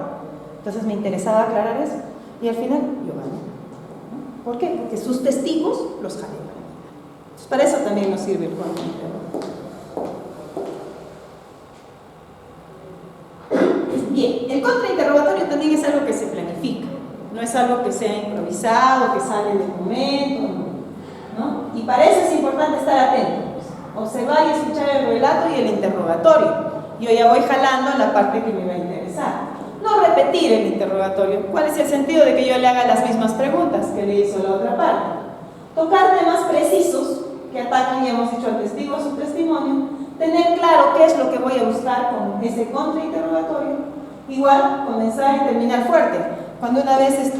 Entonces me interesaba aclarar eso. Y al final yo gané, ¿no? ¿Por qué? Porque sus testigos los jalé. Entonces, para eso también nos sirve el contrainterrogatorio. Bien, el contrainterrogatorio también es algo que se planifica. No es algo que sea improvisado, que sale del momento, ¿no? Y para eso es importante estar atento. Observar y escuchar el relato y el interrogatorio. Yo ya voy jalando la parte que me va a interesar. No repetir el interrogatorio. ¿Cuál es el sentido de que yo le haga las mismas preguntas que le hizo la otra parte? Tocar temas precisos que atacan, ya hemos dicho, al testigo, a su testimonio. Tener claro qué es lo que voy a buscar con ese contrainterrogatorio. Igual, comenzar y terminar fuerte. Cuando una vez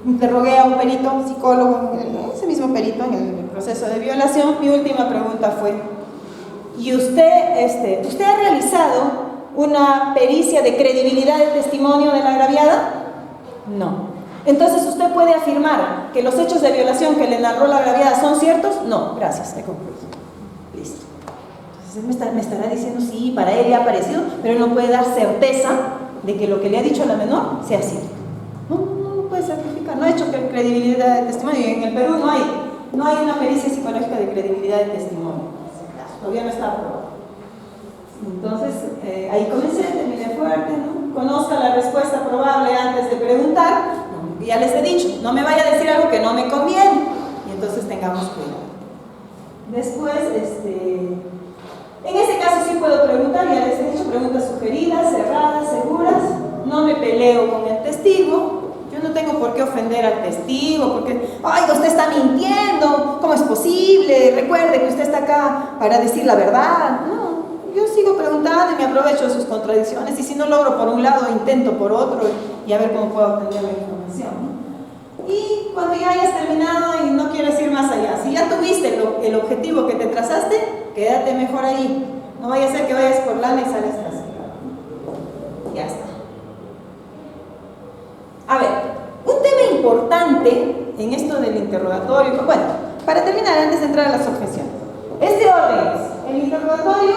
interrogué a un perito, un psicólogo, ese mismo perito en el proceso de violación, mi última pregunta fue: ¿y usted ha realizado una pericia de credibilidad del testimonio de la agraviada? No. Entonces, ¿usted puede afirmar que los hechos de violación que le narró la agraviada son ciertos? No, gracias, he concluido. Listo. Entonces me estará diciendo, sí, para él le ha parecido, pero él no puede dar certeza de que lo que le ha dicho a la menor sea cierto. No puede certificar, no ha hecho credibilidad de testimonio. Y en el Perú no hay una pericia psicológica de credibilidad de testimonio. Todavía no está aprobado. Entonces, ahí comencé, terminé fuerte, ¿no? Conozca la respuesta probable antes de preguntar. Ya les he dicho, no me vaya a decir algo que no me conviene. Y entonces tengamos cuidado. Después, en ese caso sí puedo preguntar, ya les he dicho, preguntas sugeridas, cerradas, seguras. No me peleo con el testigo. Yo no tengo por qué ofender al testigo, porque, ay, usted está mintiendo, ¿cómo es posible? Recuerde que usted está acá para decir la verdad. No, yo sigo preguntando y me aprovecho de sus contradicciones, y si no logro por un lado, intento por otro, y a ver cómo puedo obtener la información, ¿no? Y cuando ya hayas terminado y no quieres ir más allá, si ya tuviste el objetivo que te trazaste, quédate mejor ahí. No vaya a ser que vayas por lana y sales así. Ya está. A ver, un tema importante en esto del interrogatorio, bueno, para terminar, antes de entrar a las objeciones, este orden es el interrogatorio,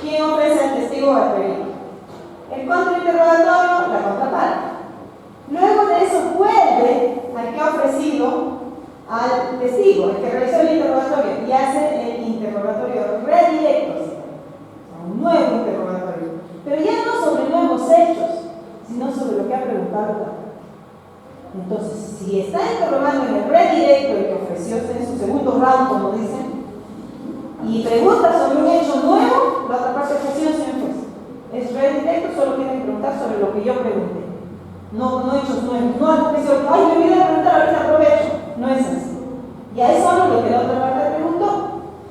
quien ofrece al testigo o al perito, el contrainterrogatorio, la contraparte. Luego de eso vuelve al que ha ofrecido al testigo, el que realizó el interrogatorio, y hace el interrogatorio redirecto, un nuevo interrogatorio, pero ya no sobre nuevos hechos, sino sobre lo que ha preguntado. Entonces, si está interrogando en el redirecto, el que ofreció en su segundo round, como dicen, y pregunta sobre un hecho nuevo, la otra parte ofreció siempre es redirecto, solo quieren preguntar sobre lo que yo pregunté. No hechos nuevos. No al juicio, ay, me olvidé de preguntar, ahorita aprovecho. No es así. Ya es solo lo que la otra parte preguntó.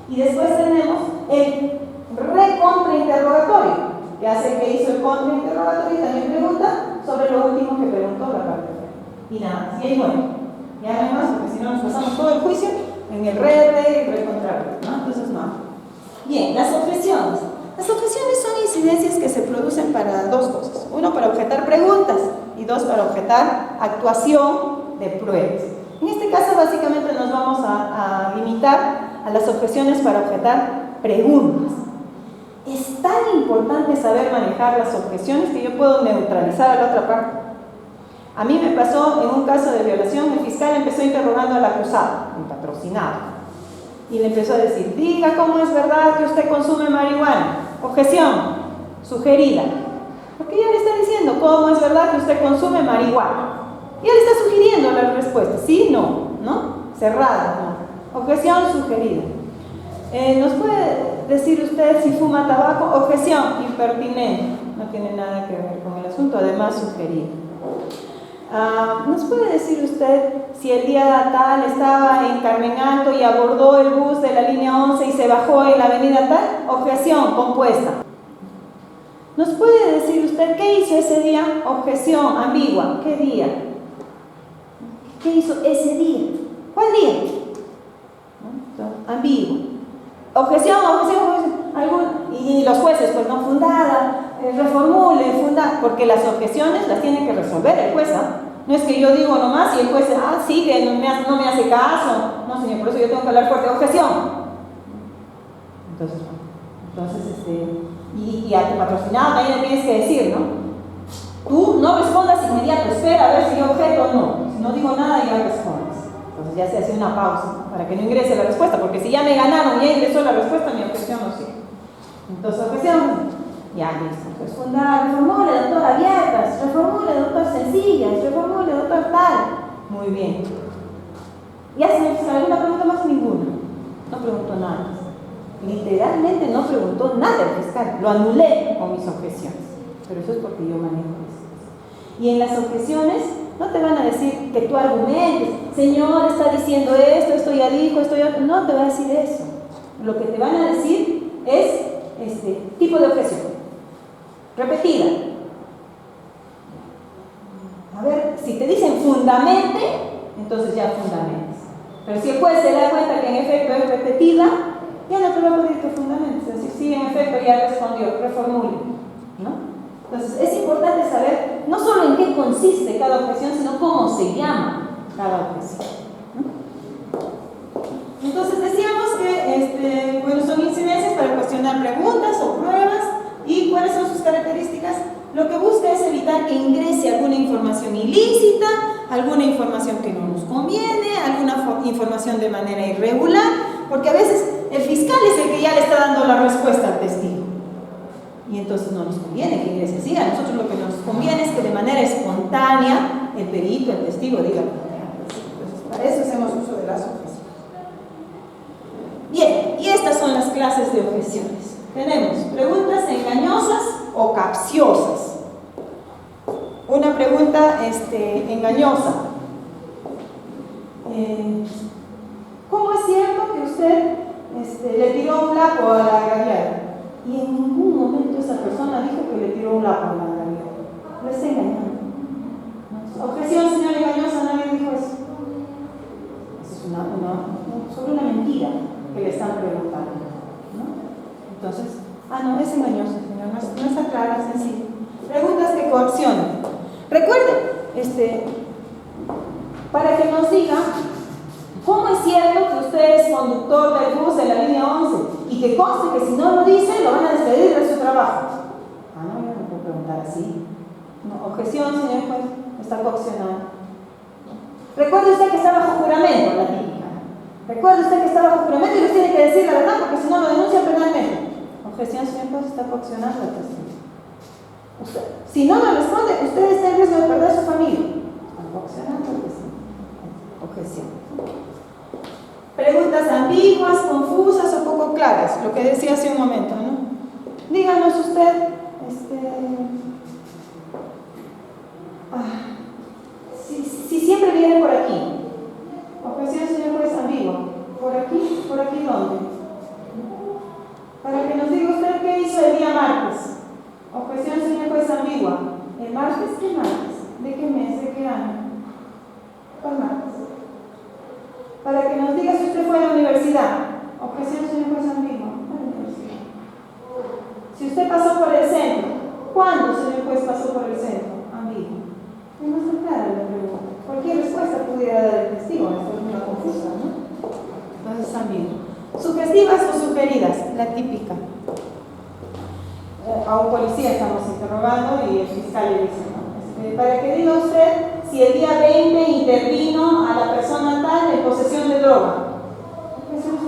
Y después tenemos el recontrainterrogatorio, que hace el que hizo el contrainterrogatorio y también pregunta sobre lo último que preguntó la parte. Y nada, si hay bueno. Ya no hay más, porque si no nos pasamos todo el juicio en el recontra, ¿no? Entonces no. Bien, las objeciones. Las objeciones son incidencias que se producen para dos cosas. Uno, para objetar preguntas, y dos, para objetar actuación de pruebas. En este caso, básicamente nos vamos a limitar a las objeciones para objetar preguntas. Es tan importante saber manejar las objeciones que yo puedo neutralizar a la otra parte. A mí me pasó en un caso de violación, el fiscal empezó interrogando al acusado, el patrocinado. Y le empezó a decir, diga cómo es verdad que usted consume marihuana. Objeción, sugerida. Porque ya le está diciendo cómo es verdad que usted consume marihuana. Ya le está sugiriendo la respuesta, sí, no, cerrada, no. Objeción sugerida. ¿Nos puede decir usted si fuma tabaco? Objeción, impertinente. No tiene nada que ver con el asunto, además sugerida. ¿Nos puede decir usted si el día tal estaba en Carmen Alto y abordó el bus de la línea 11 y se bajó en la avenida tal? Objeción, compuesta. ¿Nos puede decir usted qué hizo ese día? Objeción, ambigua. ¿Qué día? ¿Qué hizo ese día? ¿Cuál día? Ambiguo. Objeción. Y los jueces, pues no, fundada, reformule, fundada, porque las objeciones las tiene que resolver el juez, ¿ah? No es que yo digo nomás y el juez, sigue, no me hace caso. No, señor, por eso yo tengo que hablar fuerte. Objeción. Entonces, y a tu patrocinado también le tienes que decir, ¿no? Tú no respondas inmediato, espera a ver si yo objeto o no. Si no digo nada, ya respondes. Entonces ya se hace una pausa, ¿no? Para que no ingrese la respuesta, porque si ya me ganaron y ya ingresó la respuesta, mi objeción no sigue. Entonces, objeción, ya listo. Pues reformule, doctor Abiertas, reformule, doctor Sencillas, reformule, doctor tal. Muy bien. ¿Ya se alguna pregunta más? Ninguna. No preguntó nada. Literalmente no preguntó nada el fiscal. Lo anulé con mis objeciones. Pero eso es porque yo manejo eso. Y en las objeciones no te van a decir que tú argumentes, señor, está diciendo esto ya dijo, esto ya... No te va a decir eso. Lo que te van a decir es tipo de objeción. Repetida. A ver, si te dicen fundamente, entonces ya fundamentas. Pero si el juez se da cuenta que en efecto es repetida, ya no te va a pedir que fundamentes. Es decir, sí, en efecto ya respondió, reformule, ¿no? Entonces es importante saber no solo en qué consiste cada objeción, sino cómo se llama cada objeción, ¿no? Entonces decíamos que son incidencias para cuestionar preguntas o pruebas. ¿Y cuáles son sus características? Lo que busca es evitar que ingrese alguna información ilícita, alguna información que no nos conviene, alguna información de manera irregular, porque a veces el fiscal es el que ya le está dando la respuesta al testigo. Y entonces no nos conviene que ingrese así. A nosotros lo que nos conviene es que de manera espontánea el perito, el testigo diga. Entonces, para eso hacemos uso de las objeciones. Bien, y estas son las clases de objeciones. Tenemos preguntas engañosas o capciosas. Una pregunta engañosa. ¿Cómo es cierto que usted le tiró un lapo a la agraviada? Y en ningún momento esa persona dijo que le tiró un lapo a la agraviada. Lo está engañando. Objeción, señora engañosa, nadie dijo eso. Eso es sobre una mentira que le están preguntando, ¿no? Entonces, no, es engañoso, señor, no está claro, es sencillo. Preguntas que coaccionan. Recuerden, para que nos diga cómo es cierto que usted es conductor del bus de la línea 11 y que conste que si no lo dice, lo van a despedir de su trabajo. No, yo no puedo preguntar así. No, objeción, señor juez, está coaccionado. Recuerde usted que está bajo juramento, la típica. Recuerde usted que está bajo juramento y les tiene que decir la verdad porque si no lo denuncia penalmente. Objeción, señor juez, está coaccionando al testigo. Si no lo responde, usted está en riesgo de perder su familia. Está coaccionando al testigo. Objeción. Preguntas ambiguas, confusas o poco claras, lo que decía hace un momento, ¿no? Díganos usted, si siempre viene por aquí. Objeción, señor juez, ambigua. ¿Por aquí dónde? Para que nos diga usted qué hizo el día martes. Objeción, señor juez, ambigua. ¿El martes? ¿Qué martes? ¿De qué mes? ¿De qué año? ¿Cuál martes? Para que nos diga si usted fue a la universidad. Objeción, señor juez, ambigua. ¿A la universidad? Si usted pasó por el centro. ¿Cuándo, señor juez, pasó por el centro? Ambigua. No está clara la pregunta. Cualquier respuesta pudiera dar el testigo, esto es una confusa, ¿no? Entonces ambigua. Sugestivas o sugeridas, la típica. A un policía estamos interrogando y el fiscal le dice, ¿no? Para que diga usted si el día 20 intervino a la persona tal en posesión de droga. Eso es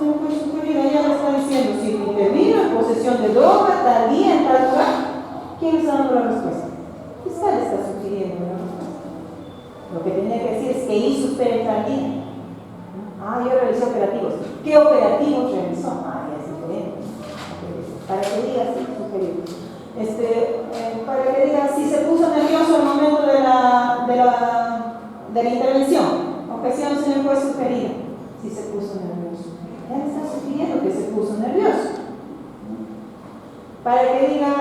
realicé operativos. ¿Qué operativos realizó? Ah, ya es diferente. Para que diga así, superior. Para que diga si se puso nervioso al momento de la intervención. Objeción, señor juez, sugerida. Si se puso nervioso. Ya le está sugiriendo que se puso nervioso. Para que diga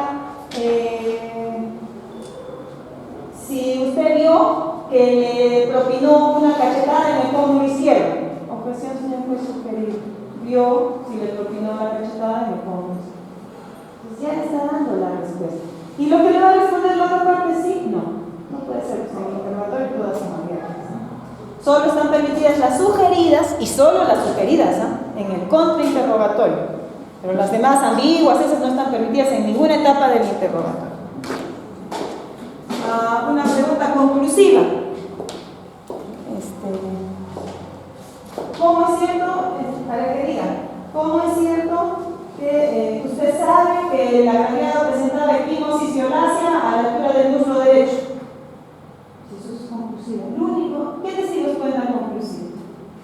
si usted vio que le propinó una cachetada en el pómulo izquierdo. Objeción, señor juez, sugerido. Vio si le propinó la cachetada en el pómulo izquierdo. Pues ya le está dando la respuesta. ¿Y lo que le va a responder la otra parte sí? No puede ser, pues en el interrogatorio todas son abiertas. Solo están permitidas las sugeridas y solo las sugeridas en el contrainterrogatorio. Pero las demás ambiguas, esas no están permitidas en ninguna etapa del interrogatorio. Una pregunta conclusiva. ¿Cómo es cierto, para que diga, cómo es cierto que usted sabe que el agraviado presentaba equimosis violácea a la altura del muslo derecho? Eso es conclusivo. Lo único, ¿qué testigos pueden dar conclusivo?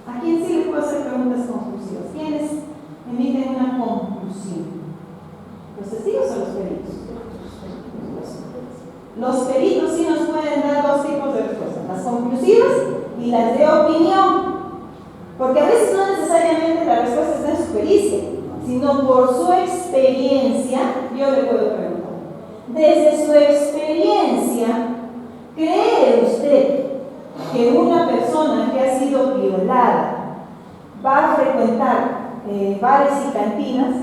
¿A quién sí le puedo hacer preguntas conclusivas? ¿Quiénes emiten una conclusión? ¿Los testigos o los peritos? Los peritos sí nos pueden dar dos tipos de respuestas, las conclusivas y las de opinión, porque a veces no necesariamente la respuesta está en su pericia, sino por su experiencia. Yo le puedo preguntar, desde su experiencia, ¿cree usted que una persona que ha sido violada va a frecuentar bares y cantinas?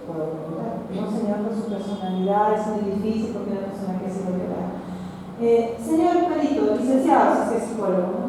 Puedo preguntar, no señor, por su personalidad es muy difícil porque una persona que ha sido violada. Señor perito, licenciado, si es psicólogo,